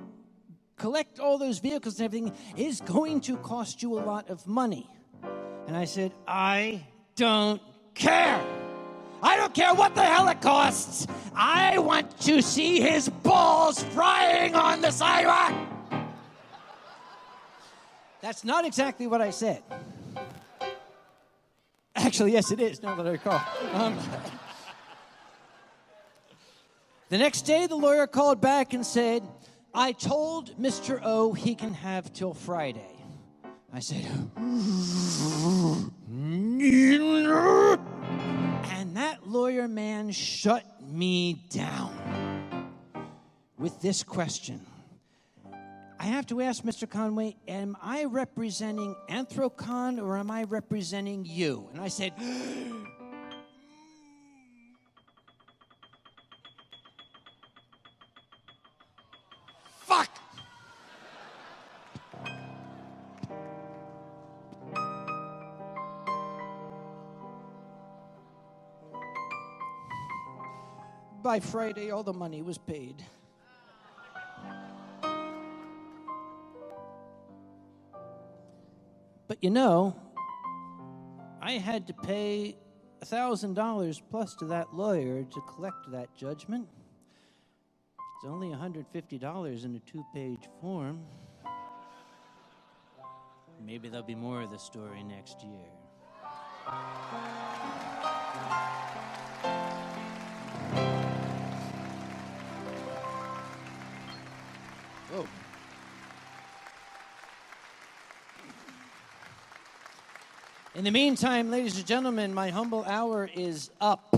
collect all those vehicles and everything is going to cost you a lot of money. And I said, I don't care. I don't care what the hell it costs. I want to see his balls frying on the sidewalk. That's not exactly what I said. Actually, yes, it is, now that I recall. The next day, the lawyer called back and said, I told Mr. O he can have till Friday. I said, and that lawyer man shut me down with this question. I have to ask, Mr. Conway, am I representing Anthrocon or am I representing you? And I said, fuck! By Friday, all the money was paid. But you know, I had to pay $1,000 plus to that lawyer to collect that judgment. It's only $150 in a 2-page form. Maybe there'll be more of the story next year. Whoa. In the meantime, ladies and gentlemen, my humble hour is up.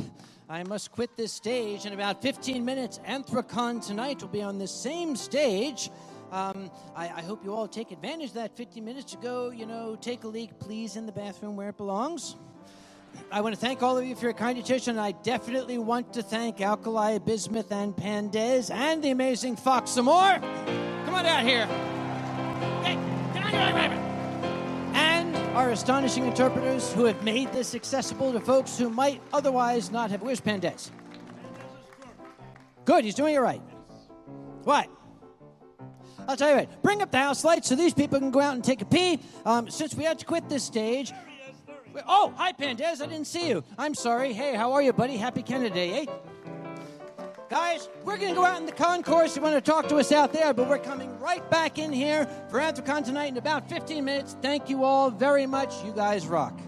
I must quit this stage in about 15 minutes. Anthrocon tonight will be on the same stage. I hope you all take advantage of that 15 minutes to go, take a leak, please, in the bathroom where it belongs. I want to thank all of you for your kind attention. I definitely want to thank Alkali, Bizmuth, and Pandez, and the amazing Fox some more. Come on out here. Hey, come on out. And our astonishing interpreters who have made this accessible to folks who might otherwise not have. Where's Pandez? Good, he's doing it right. What? I'll tell you what, bring up the house lights so these people can go out and take a pee. Since we had to quit this stage. Oh, hi, Pandez, I didn't see you. I'm sorry. Hey, how are you, buddy? Happy Canada Day, eh? Guys, we're going to go out in the concourse. You want to talk to us out there, but we're coming right back in here for Anthrocon tonight in about 15 minutes. Thank you all very much. You guys rock.